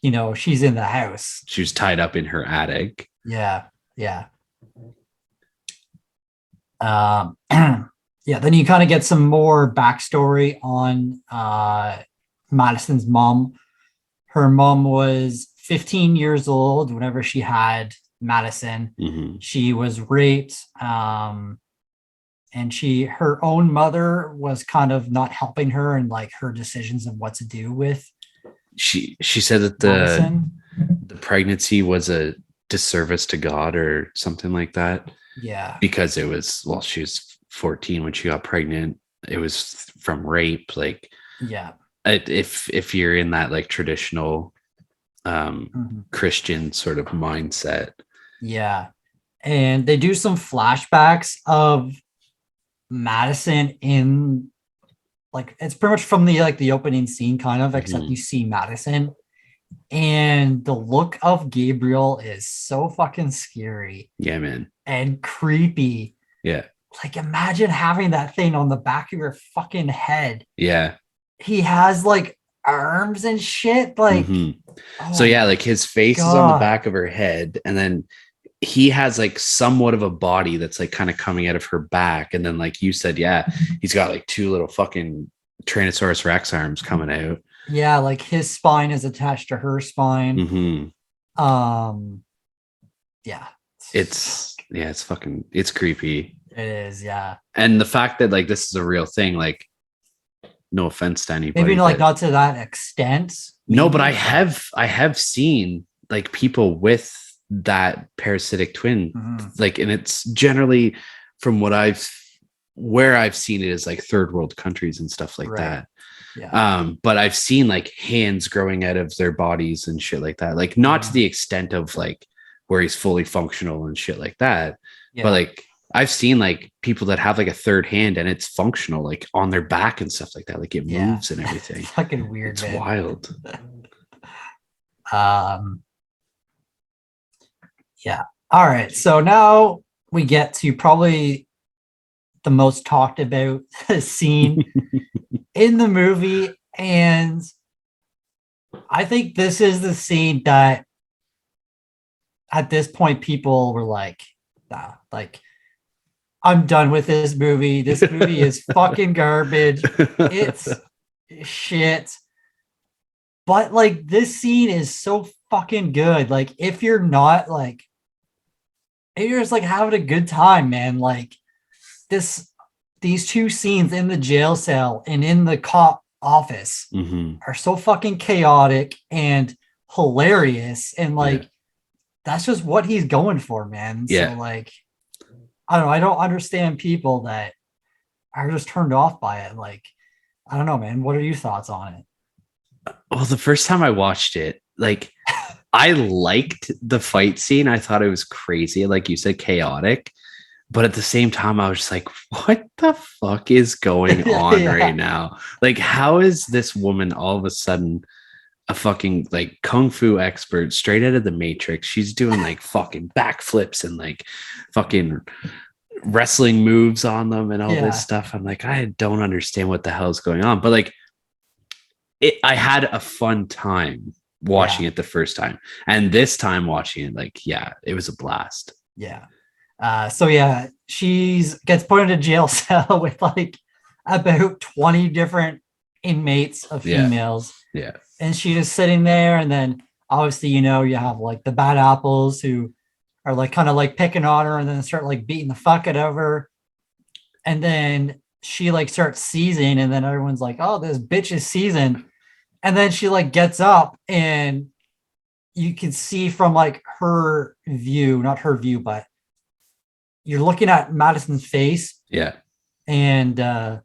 you know she's in the house. She was tied up in her attic. Yeah. Yeah, then you kind of get some more backstory on Madison's mom. Her mom was 15 years old whenever she had Madison. She was raped, and her own mother was kind of not helping her in like her decisions of what to do with. She said that the pregnancy was a disservice to God or something like that. Yeah, because it was she was 14 when she got pregnant. It was from rape. Like, yeah, if you're in that like traditional Christian sort of mindset. Yeah. And they do some flashbacks of Madison in like, it's pretty much from the opening scene kind of, except you see Madison, and the look of Gabriel is so fucking scary. Yeah, man. And creepy. Yeah. Like, imagine having that thing on the back of your fucking head. Yeah. He has like arms and shit. Like, so yeah, like his face is on the back of her head, and then he has like somewhat of a body that's like kind of coming out of her back, and then like you said, yeah, he's got like two little fucking Tyrannosaurus Rex arms coming out. Yeah, like his spine is attached to her spine. Yeah. It's creepy. It is, yeah. And the fact that like this is a real thing, like, no offense to anybody, maybe like not to that extent. No, but I have seen like people with that parasitic twin, like, and it's generally from where I've seen it is like third world countries and stuff like that. Yeah. But I've seen like hands growing out of their bodies and shit like that. Like not to the extent of like where he's fully functional and shit like that. Yeah. But like I've seen like people that have like a third hand and it's functional, like on their back and stuff like that. Like it moves and everything. Fucking weird. It's wild. Yeah. All right. So now we get to probably the most talked about scene in the movie. And I think this is the scene that at this point people were like, nah, like, I'm done with this movie. This movie is fucking garbage. It's shit. But like this scene is so fucking good. Like if you're not like, if you're just like having a good time, man, like these two scenes in the jail cell and in the cop office are so fucking chaotic and hilarious. And like, that's just what he's going for, man. Yeah. So like, I don't know. I don't understand people that are just turned off by it. Like, I don't know, man. What are your thoughts on it? Well, the first time I watched it, like, I liked the fight scene. I thought it was crazy. Like you said, chaotic. But at the same time, I was just like, what the fuck is going on right now? Like, how is this woman all of a sudden a fucking like kung fu expert straight out of the Matrix? She's doing like fucking backflips and like fucking wrestling moves on them and all this stuff. I'm like, I don't understand what the hell is going on. But like, I had a fun time watching it the first time. And this time watching it, like, yeah, it was a blast. Yeah. So yeah, gets put into jail cell with like about 20 different inmates of females. Yeah. And she's just sitting there, and then obviously, you have like the bad apples who are like kind of like picking on her and then start like beating the fuck out of her. And then she like starts seizing, and then everyone's like, oh, this bitch is seizing. And then she like gets up, and you can see from like her view, not her view, but you're looking at Madison's face. Yeah. And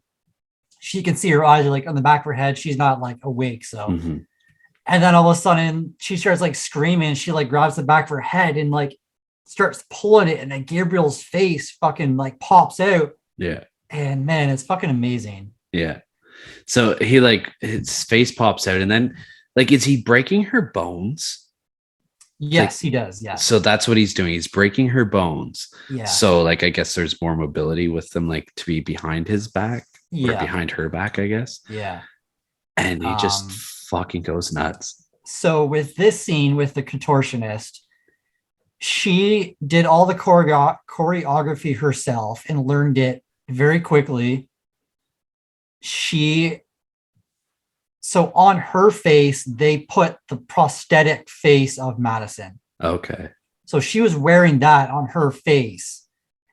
she can see her eyes are like on the back of her head. She's not like awake. So, and then all of a sudden she starts like screaming. She like grabs the back of her head and like starts pulling it. And then Gabriel's face fucking like pops out. Yeah. And man, it's fucking amazing. Yeah. So he like, his face pops out, and then like, is he breaking her bones? Yes, he does. Yeah. So that's what he's doing. He's breaking her bones. Yeah. So like, I guess there's more mobility with them, like to be behind his back or behind her back, I guess. Yeah. And he just fucking goes nuts. So with this scene with the contortionist, she did all the choreography herself and learned it very quickly. So on her face, they put the prosthetic face of Madison. Okay. So she was wearing that on her face.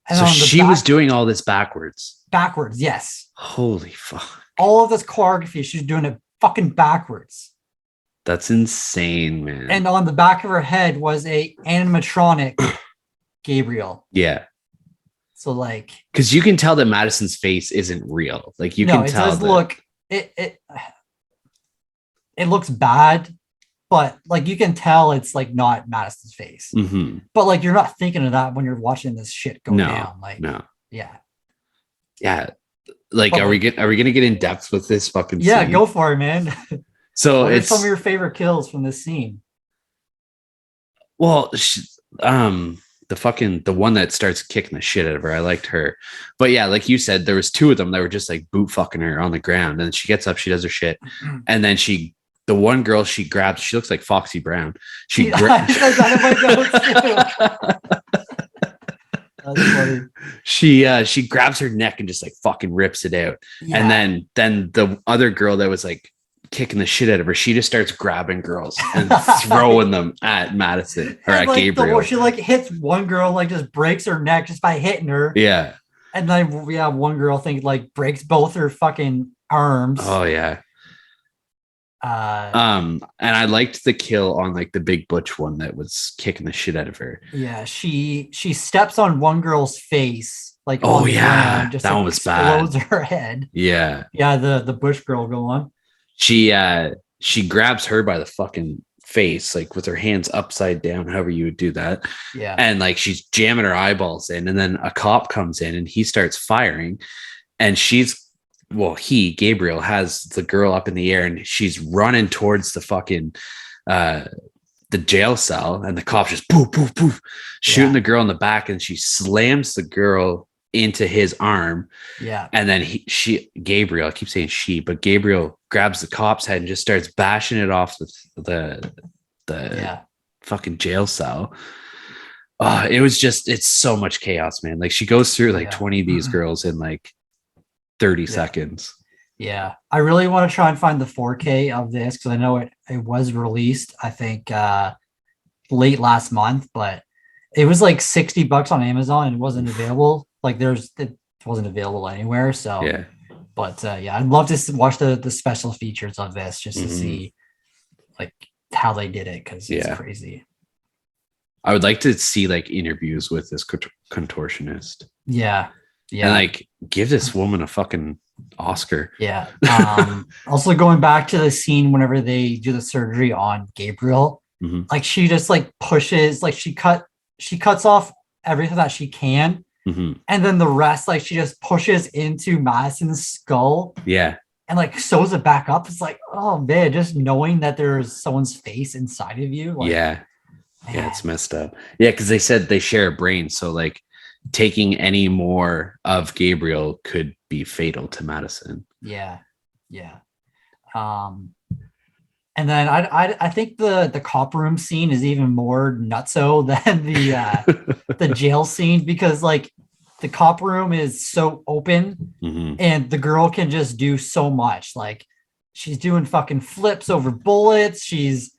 And so she was doing all this backwards. Backwards, yes. Holy fuck. All of this choreography, she's doing it fucking backwards. That's insane, man. And on the back of her head was a animatronic Gabriel. Yeah. So like, because you can tell that Madison's face isn't real. Like you can tell. It does look. It looks bad, but like you can tell it's like not Madison's face. But like you're not thinking of that when you're watching this shit go down. Like yeah. Like, are we gonna get in depth with this fucking? Yeah, scene? go for it, man. So what it's some of your favorite kills from this scene. Well, the one that starts kicking the shit out of her. I liked her, but yeah, like you said, there was two of them that were just like boot fucking her on the ground, and then she gets up, she does her shit, and then the one girl she grabs, she looks like Foxy Brown. She grabs her neck and just like fucking rips it out. Yeah. And then the other girl that was like kicking the shit out of her, she just starts grabbing girls and throwing them at Madison or at Gabriel. She like hits one girl, like just breaks her neck just by hitting her. Yeah. And then we have one girl like breaks both her fucking arms. Oh yeah. And I liked the kill on like the big butch one that was kicking the shit out of her. Yeah, she steps on one girl's face, like oh yeah, ground, just that like, one was bad. Explodes her head. Yeah, the bush girl. Go on. She grabs her by the fucking face, like with her hands upside down, however you would do that. Yeah, and like she's jamming her eyeballs in, and then a cop comes in and he starts firing, and Gabriel has the girl up in the air and she's running towards the fucking the jail cell, and the cop just poof poof poof shooting the girl in the back, and she slams the girl into his arm. Yeah. And then Gabriel, I keep saying she, but Gabriel grabs the cop's head and just starts bashing it off the fucking jail cell. It's so much chaos, man. Like she goes through like 20 of these girls in like 30 seconds. Yeah. I really want to try and find the 4K of this because I know it was released, I think late last month, but it was like $60 on Amazon and it wasn't available. Like it wasn't available anywhere. So yeah. But I'd love to watch the special features of this just to see like how they did it because it's crazy. I would like to see like interviews with this contortionist. Yeah. Yeah. And like give this woman a fucking Oscar. Yeah. Also going back to the scene whenever they do the surgery on Gabriel, like she just like pushes, like she cuts off everything that she can. And then the rest, like she just pushes into Madison's skull. Yeah. And like sews it back up. It's like, oh man, just knowing that there's someone's face inside of you. Like, yeah. Yeah, it's messed up. Yeah, because they said they share a brain. So like taking any more of Gabriel could be fatal to Madison. Yeah. Yeah. And And then I think the cop room scene is even more nutso than the jail scene, because like the cop room is so open and the girl can just do so much. Like she's doing fucking flips over bullets, she's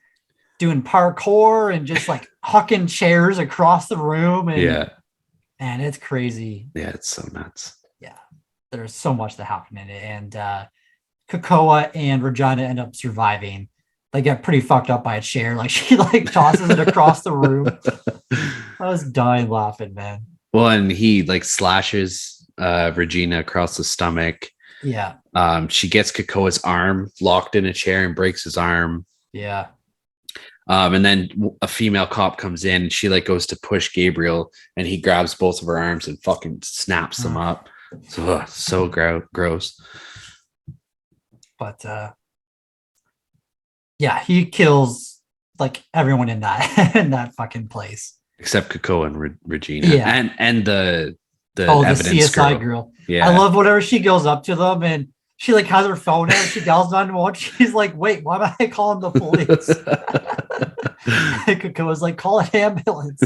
doing parkour and just like hucking chairs across the room, and it's crazy. Yeah, it's so nuts. Yeah, there's so much that happened in it, and Kakoa and Regina end up surviving. They get pretty fucked up by a chair. Like she like tosses it across the room. I was dying laughing, man. Well, and he like slashes Regina across the stomach. Yeah. She gets Kakoa's arm locked in a chair and breaks his arm. Yeah. And then a female cop comes in and she like goes to push Gabriel and he grabs both of her arms and fucking snaps them up. So gross. But yeah, he kills like everyone in that in that fucking place. Except Kakoa and Regina. Yeah. And the evidence the CSI girl. Yeah. I love whenever she goes up to them and she like has her phone out and she dials 911. She's like, wait, why am I calling the police? Kakoa's like, call an ambulance.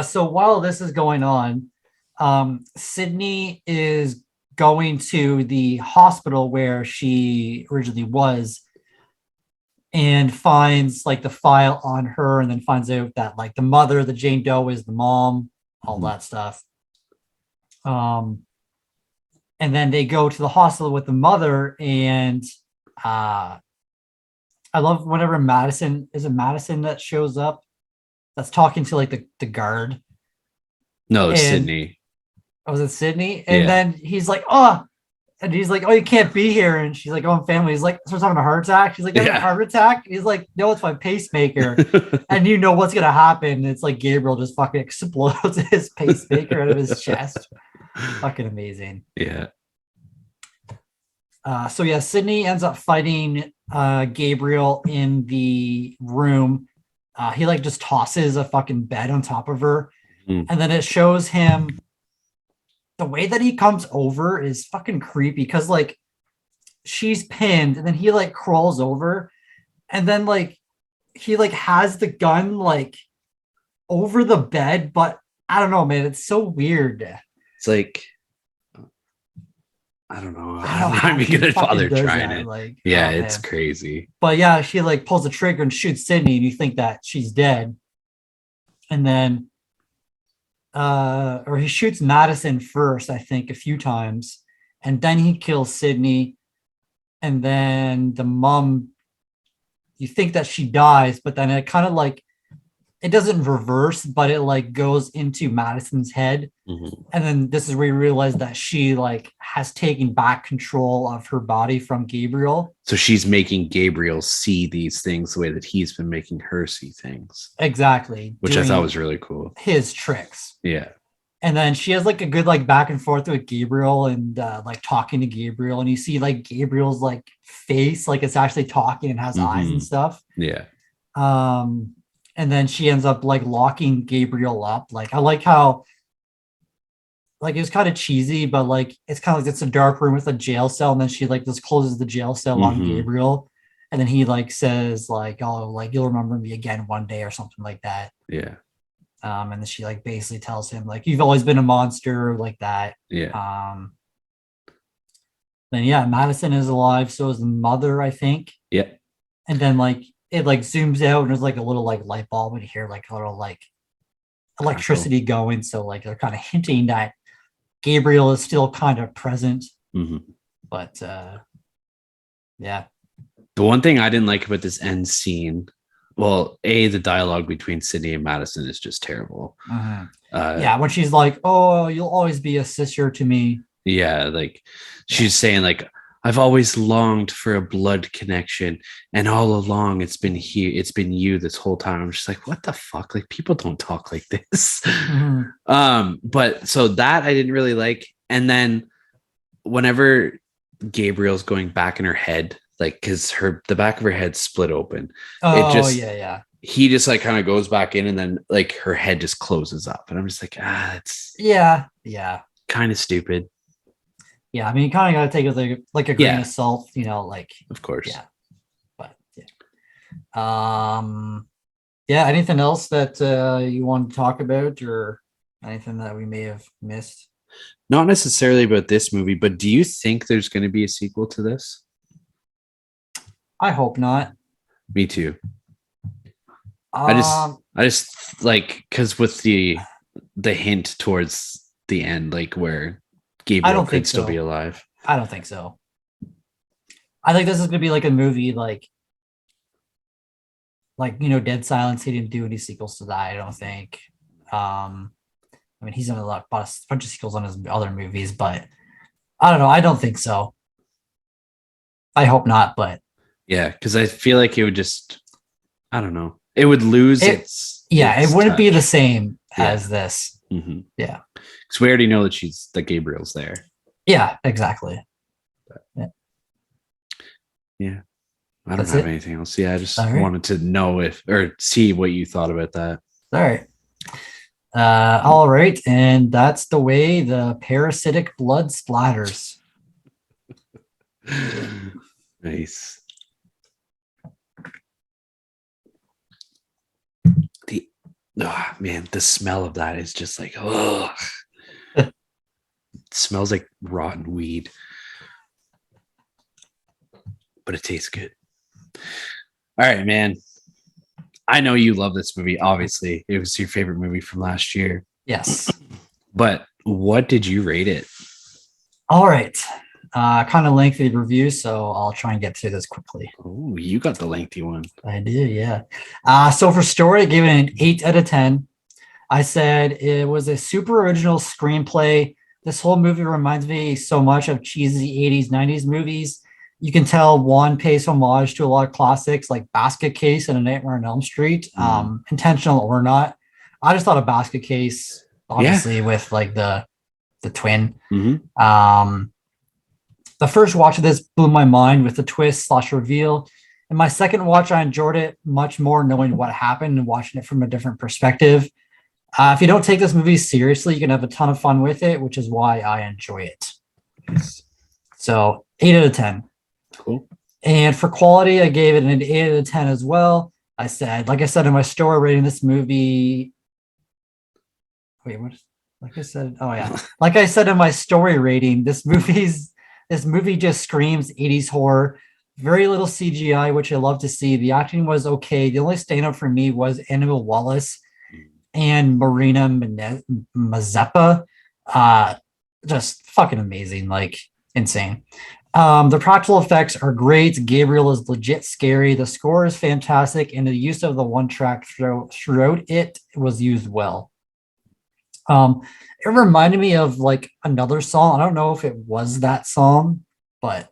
So while this is going on, Sydney is going to the hospital where she originally was and finds like the file on her, and then finds out that like the mother, the Jane Doe, is the mom, all that stuff. And then they go to the hospital with the mother, and I love whenever Madison that shows up that's talking to like the guard. No, Sydney. Was it Sydney? And then he's like, oh, and he's like, oh, you can't be here. And she's like, oh, I'm family. He's like, so I'm having a heart attack. She's like, a heart attack? He's like, no, it's my pacemaker. And you know what's gonna happen. It's like Gabriel just fucking explodes his pacemaker out of his chest. Fucking amazing. Yeah. So yeah, Sydney ends up fighting Gabriel in the room. He like just tosses a fucking bed on top of her. And then it shows him, the way that he comes over is fucking creepy, because like she's pinned and then he like crawls over and then like he like has the gun like over the bed, but I don't know, man, it's so weird. It's like, I don't know. I'm gonna bother trying it. Like, yeah, it's crazy. But yeah, she like pulls the trigger and shoots Sydney, and you think that she's dead. And then or he shoots Madison first, I think, a few times, and then he kills Sydney. And then the mom, you think that she dies, but then it kind of like, it doesn't reverse, but it like goes into Madison's head. And then this is where you realize that she like has taken back control of her body from Gabriel. So she's making Gabriel see these things the way that he's been making her see things. Exactly. Which I thought was really cool. His tricks. Yeah. And then she has like a good like back and forth with Gabriel, and like talking to Gabriel, and you see like Gabriel's like face, like it's actually talking and has eyes and stuff. Yeah. And then she ends up like locking Gabriel up. Like I like how like it was kind of cheesy, but like it's kind of like it's a dark room with a jail cell, and then she like just closes the jail cell on Gabriel, and then he like says like, oh, like you'll remember me again one day or something like that. Yeah. And then she like basically tells him like, you've always been a monster, like that. Yeah. Then yeah, Madison is alive, so is the mother, I think. Yeah. And then like it like zooms out and there's like a little like light bulb in here, like a little like electricity going, so like they're kind of hinting that Gabriel is still kind of present. But yeah, the one thing I didn't like about this end scene, well, the dialogue between Sydney and Madison is just terrible. Yeah, when she's like, oh, you'll always be a sister to me. Yeah, like she's saying like, I've always longed for a blood connection, and all along it's been you this whole time. I'm just like, what the fuck? Like, people don't talk like this. But so that I didn't really like. And then whenever Gabriel's going back in her head, like, because the back of her head split open. He just like kind of goes back in, and then like her head just closes up, and I'm just like, it's yeah, kind of stupid. yeah, I mean, you kind of got to take it with like a grain Yeah, of salt, like, of course. yeah, but yeah. Yeah, anything else that you want to talk about, or anything that we may have missed? Not necessarily about this movie, but do you think there's going to be a sequel to this? I hope not. Me too. Um, I just like because with the hint towards the end, like where I Gabriel don't think could still be so. alive. I don't think so. I think this is gonna be like a movie, Dead Silence. He didn't do any sequels to that. I don't think. I mean, he's done a bunch of sequels on his other movies, but I don't know. I don't think so. I hope not, but Yeah, because I feel like it would just, I don't know, it would lose it wouldn't be the touch. same as this. Mm-hmm. Yeah, because we already know that Gabriel's there. Yeah, exactly. Yeah, I don't have anything else. Yeah, I just right. wanted to know or see what you thought about that. All right. All right, and that's the way the parasitic blood splatters. Nice. Man, the smell of that is just like, oh, it smells like rotten weed, but it tastes good. All right, man. I know you love this movie. Obviously, it was your favorite movie from last year. Yes. But what did you rate it? All right. Kind of lengthy review, so I'll try and get through this quickly. Oh, you got the lengthy one. I do, yeah. So for story, I gave it an 8 out of 10. I said it was a super original screenplay. This whole movie reminds me so much of cheesy 80s, 90s movies. You can tell Wan pays homage to a lot of classics like Basket Case and A Nightmare on Elm Street, intentional or not. I just thought of Basket Case, obviously, with like the twin. Mm-hmm. The first watch of this blew my mind with the twist / reveal. In my second watch, I enjoyed it much more knowing what happened and watching it from a different perspective. If you don't take this movie seriously, you can have a ton of fun with it, which is why I enjoy it. So 8 out of 10. Cool. And for quality, I gave it an 8 out of 10 as well. Like I said in my story rating, this movie. Wait, what? Like I said, oh yeah. Like I said in my story rating, this movie just screams 80s horror. Very little CGI, which I love to see. The acting was okay. The only standout for me was Annabelle Wallis and Marina Mazeppa. Just fucking amazing, like insane. The practical effects are great. Gabriel is legit scary. The score is fantastic, and the use of the one track throughout it was used well. It reminded me of like another song. I don't know if it was that song, but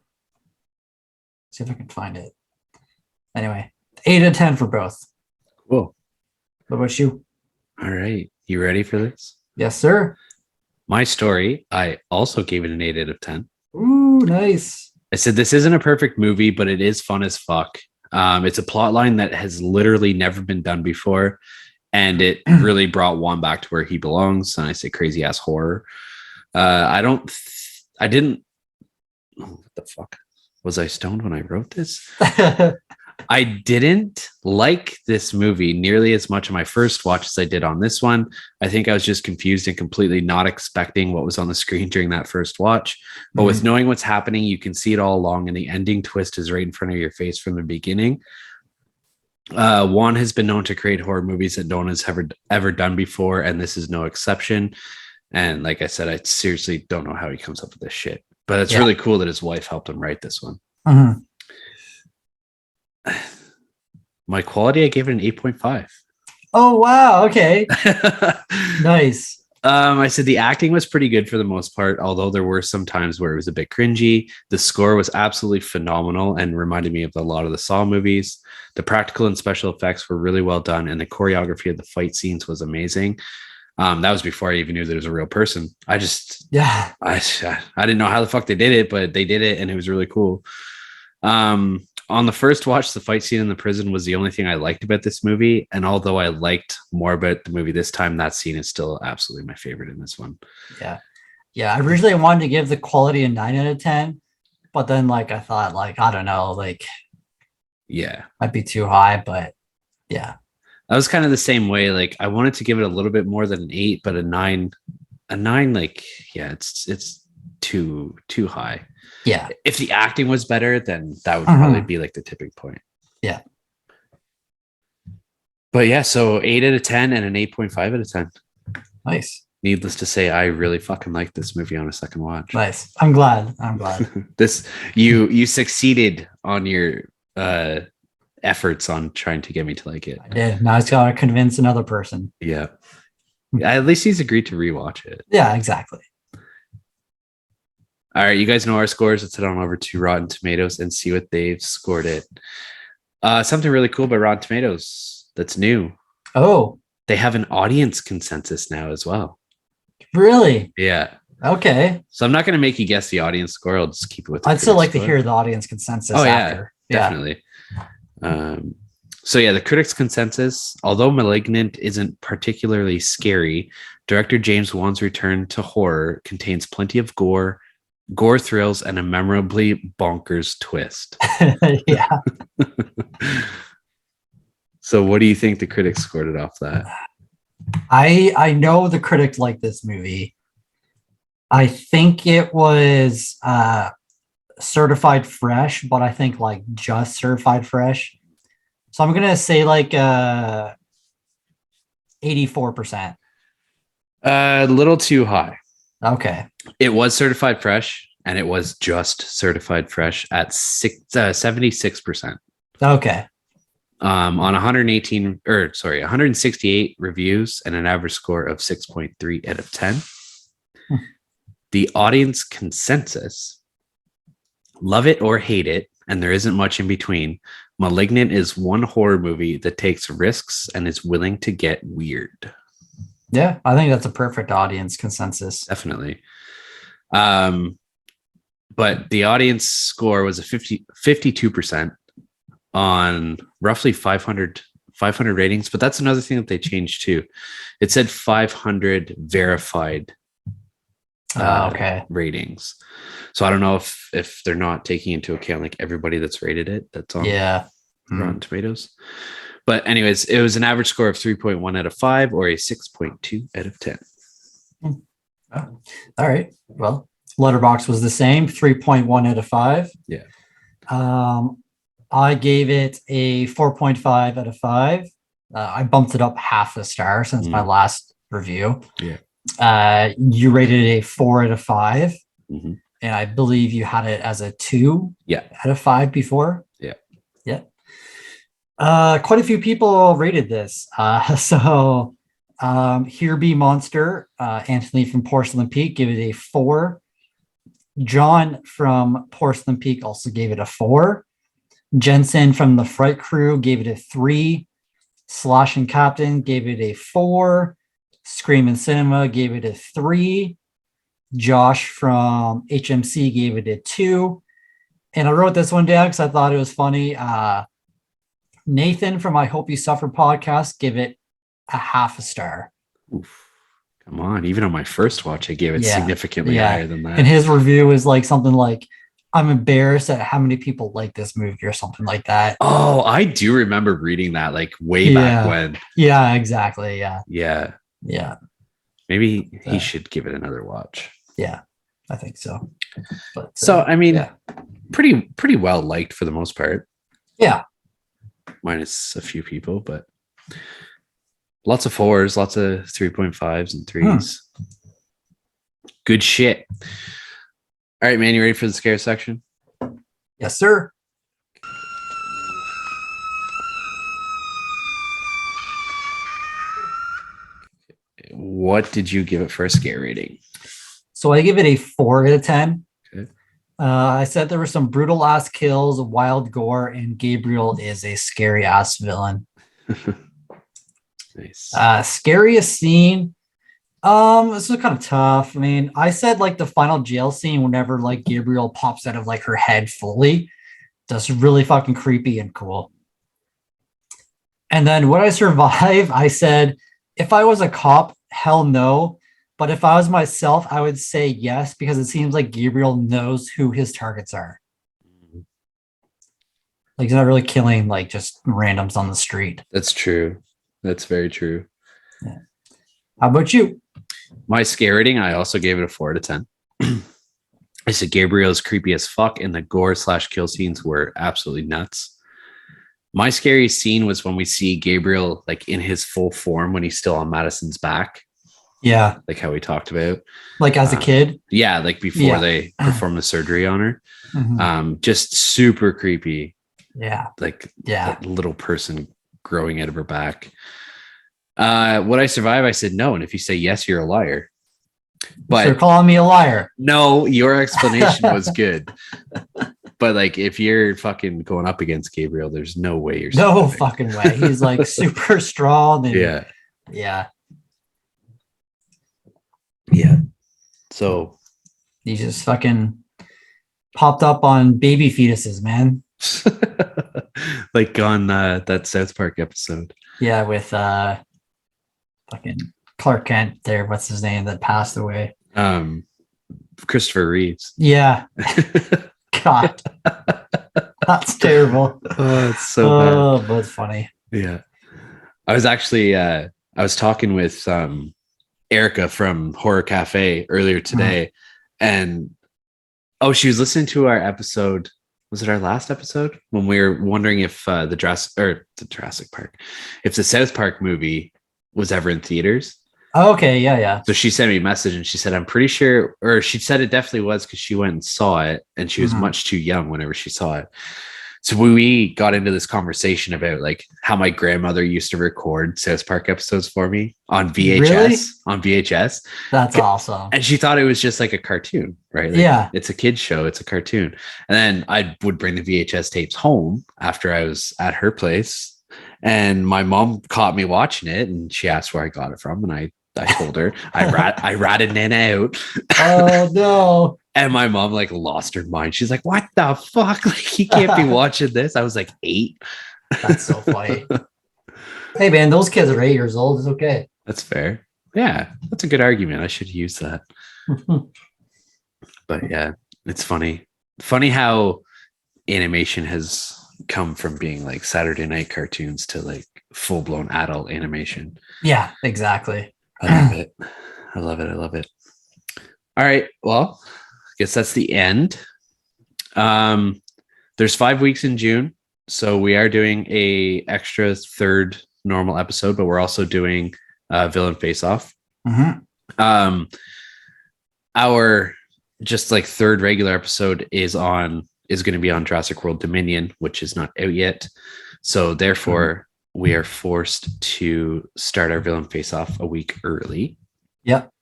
see if I can find it. Anyway, 8 out of 10 for both. Cool. What about you? All right. You ready for this? Yes, sir. My story, I also gave it an 8 out of 10. Ooh, nice. I said this isn't a perfect movie, but it is fun as fuck. It's a plot line that has literally never been done before, and it really brought Juan back to where he belongs. And I say crazy ass horror. What the fuck? Was I stoned when I wrote this? I didn't like this movie nearly as much on my first watch as I did on this one. I think I was just confused and completely not expecting what was on the screen during that first watch. But with knowing what's happening, you can see it all along, and the ending twist is right in front of your face from the beginning. Juan has been known to create horror movies that no one has ever done before, and this is no exception. And like I said, I seriously don't know how he comes up with this shit. But it's really cool that his wife helped him write this one. Mm-hmm. My quality, I gave it an 8.5. Oh, wow. Okay. Nice. I said the acting was pretty good for the most part, although there were some times where it was a bit cringy. The score was absolutely phenomenal and reminded me of a lot of the Saw movies. The practical and special effects were really well done, and the choreography of the fight scenes was amazing. That was before I even knew that it was a real person. I didn't know how the fuck they did it, but they did it, and it was really cool. On the first watch, the fight scene in the prison was the only thing I liked about this movie. And although I liked more about the movie this time, that scene is still absolutely my favorite in this one. Yeah. Yeah, I originally wanted to give the quality a 9 out of 10, but then like I thought like I don't know, like Yeah. might be too high, but yeah. I was kind of the same way. Like I wanted to give it a little bit more than an 8, but a nine, like, yeah, it's too high. Yeah. If the acting was better, then that would probably be like the tipping point. Yeah. But yeah, so 8 out of 10 and an 8.5 out of 10. Nice. Needless to say, I really fucking like this movie on a second watch. Nice. I'm glad. This you succeeded on your efforts on trying to get me to like it. I did. Now I just gotta convince another person. Yeah. At least he's agreed to rewatch it. Yeah, exactly. All right, you guys know our scores. Let's head on over to Rotten Tomatoes and see what they've scored it. Something really cool about Rotten Tomatoes that's new. Oh, They have an audience consensus now as well. really? Yeah. Okay. So I'm not going to make you guess the audience score. I'll just keep it with. I'd still like to hear the audience consensus. Oh after. yeah, definitely. So yeah, the critics' consensus. Although *Malignant* isn't particularly scary, director James Wan's return to horror contains plenty of gore thrills, and a memorably bonkers twist. Yeah. So what do you think the critics scored it off that? I know the critics like this movie. I think it was certified fresh, but I think like just certified fresh. So I'm gonna say like 84%. A little too high. Okay. It was certified fresh, and it was just certified fresh at 76%. Okay. On 168 reviews and an average score of 6.3 out of 10. The audience consensus, love it or hate it, and there isn't much in between. *Malignant* is one horror movie that takes risks and is willing to get weird. Yeah, I think that's a perfect audience consensus. Definitely. But the audience score was a 52% on roughly 500 ratings. But that's another thing that they changed too. It said 500 verified ratings. So I don't know if they're not taking into account like everybody that's rated it that's on Rotten Tomatoes. But anyways, it was an average score of 3.1 out of 5 or a 6.2 out of 10. Oh, all right. Well, Letterboxd was the same, 3.1 out of 5. Yeah. I gave it a 4.5 out of 5. I bumped it up half a star since my last review. Yeah. You rated it a 4 out of 5. Mm-hmm. And I believe you had it as a 2 out of 5 before. Yeah. Yeah. Quite a few people rated this. So Here Be Monster, Anthony from Porcelain Peak gave it a 4. John from Porcelain Peak also gave it a 4. Jensen from the Fright Crew gave it a 3. Slosh and Captain gave it a 4. Scream and Cinema gave it a 3. Josh from HMC gave it a 2. And I wrote this one down because I thought it was funny. Nathan from I Hope You Suffer podcast gave it a half a star. Oof. Come on. Even on my first watch, I gave it significantly higher than that. And his review is like something like, I'm embarrassed at how many people like this movie or something like that. Oh, I do remember reading that like way back when. Yeah, exactly. Yeah. Yeah. Yeah. Maybe he should give it another watch. Yeah, I think so. But so, I mean, pretty well liked for the most part. Yeah. Minus a few people, but lots of 4s, lots of 3.5s and 3s. Good shit. All right, man, you ready for the scare section? Yes, sir. What did you give it for a scare rating? So I give it a 4 out of 10. Okay. I said there were some brutal ass kills, wild gore, and Gabriel is a scary ass villain. Nice. Scariest scene. This is kind of tough. I mean, I said like the final jail scene whenever like Gabriel pops out of like her head fully. That's really fucking creepy and cool. And then Would I Survive? I said, if I was a cop, hell no. But if I was myself, I would say yes, because it seems like Gabriel knows who his targets are. Like, he's not really killing like just randoms on the street. That's true. That's very true. Yeah. How about you? My scare rating, I also gave it a 4 out of 10. I said Gabriel's creepy as fuck, and the gore/kill scenes were absolutely nuts. My scariest scene was when we see Gabriel like in his full form when he's still on Madison's back. Yeah. Like how we talked about. Like as a kid? Yeah, like before they perform the surgery on her. Mm-hmm. Just super creepy. Yeah. Like that little person growing out of her back. Would I survive? I said no. And if you say yes, you're a liar. But you're calling me a liar. No, your explanation was good. But like, if you're fucking going up against Gabriel, there's no way you're no fucking way. He's like super strong. And, yeah. So he just fucking popped up on baby fetuses, man. Like on that South Park episode. Yeah, with fucking Clark Kent there. What's his name that passed away? Christopher Reeves. Yeah. God. That's terrible. Oh, it's so bad. Oh, but it's funny. Yeah. I was actually I was talking with Erica from Horror Cafe earlier today, and she was listening to our episode. Was it our last episode when we were wondering if the Jurassic Park, if the South Park movie was ever in theaters? Oh, okay, yeah. So she sent me a message and she said, I'm pretty sure, or she said it definitely was because she went and saw it, and she was much too young whenever she saw it. So we got into this conversation about like how my grandmother used to record South Park episodes for me on VHS. Really? On VHS. That's awesome. And she thought it was just like a cartoon, right? Like, it's a kid's show. It's a cartoon. And then I would bring the VHS tapes home after I was at her place. And my mom caught me watching it, and she asked where I got it from. And I told her I ratted Nana out. Oh no. And my mom like lost her mind. She's like, what the fuck? Like, you can't be watching this. I was like 8. That's so funny. Hey man, those kids are 8 years old. It's okay. That's fair. Yeah, that's a good argument. I should use that. But yeah, it's funny. Funny how animation has come from being like Saturday night cartoons to like full-blown adult animation. Yeah, exactly. I love it. I love it. All right. Well, I guess that's the end. There's 5 weeks in June, so we are doing a extra third normal episode, but we're also doing Villain Face Off. Our just like third regular episode is going to be on Jurassic World Dominion, which is not out yet. So therefore, we are forced to start our Villain Face Off a week early. Yep.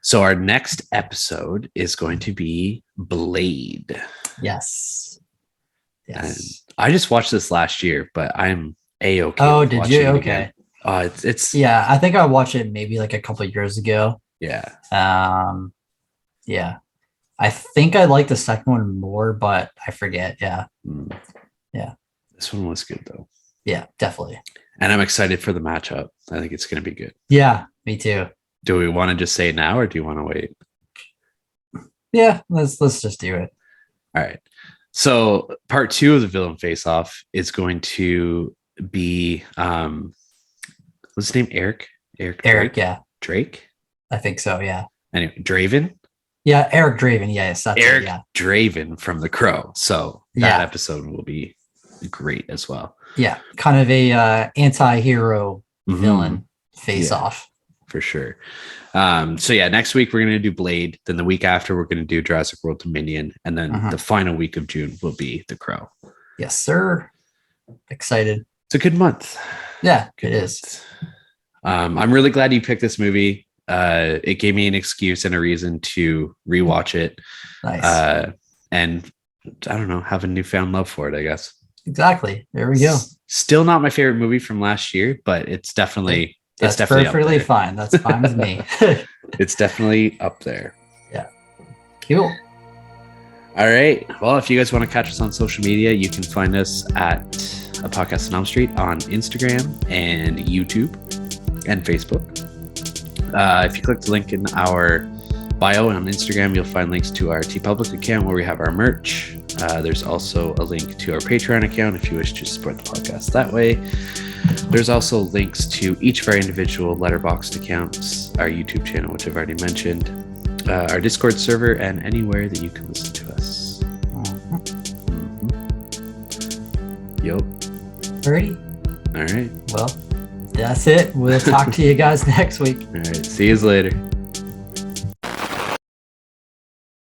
So our next episode is going to be Blade. Yes. And I just watched this last year, but I'm A-okay. Oh, did you? Okay. It's yeah, I think I watched it maybe like a couple of years ago. Yeah. Yeah. I think I like the second one more, but I forget. Yeah. Yeah. This one was good though. Yeah, definitely. And I'm excited for the matchup. I think it's going to be good. Yeah, me too. Do we want to just say it now, or do you want to wait? Yeah, let's just do it. All right. So part 2 of the Villain Face Off is going to be what's his name? Eric, Drake? Yeah. Drake? I think so, yeah. Anyway, Draven? Yeah, Eric Draven. Yes, that's Eric it, yeah. Draven from The Crow. So that episode will be great as well. Yeah, kind of a anti-hero villain face-off. For sure. So yeah, next week we're going to do Blade. Then the week after we're going to do Jurassic World Dominion. And then the final week of June will be The Crow. Yes, sir. Excited. It's a good month. Yeah, it is. I'm really glad you picked this movie. It gave me an excuse and a reason to rewatch it. Nice. And I don't know, have a newfound love for it, I guess. Exactly. There we go. Still not my favorite movie from last year, but it's definitely perfectly fine. That's fine with me. It's definitely up there. Yeah. Cool. All right. Well, if you guys want to catch us on social media, you can find us at A Podcast on Elm Street on Instagram and YouTube and Facebook. If you click the link in our bio on Instagram, you'll find links to our TeePublic account where we have our merch. There's also a link to our Patreon account if you wish to support the podcast that way. There's also links to each of our individual Letterboxd accounts, our YouTube channel, which I've already mentioned, our Discord server, and anywhere that you can listen to us. Yup. Alrighty. All right. Well, that's it. We'll talk to you guys next week. All right. See you later.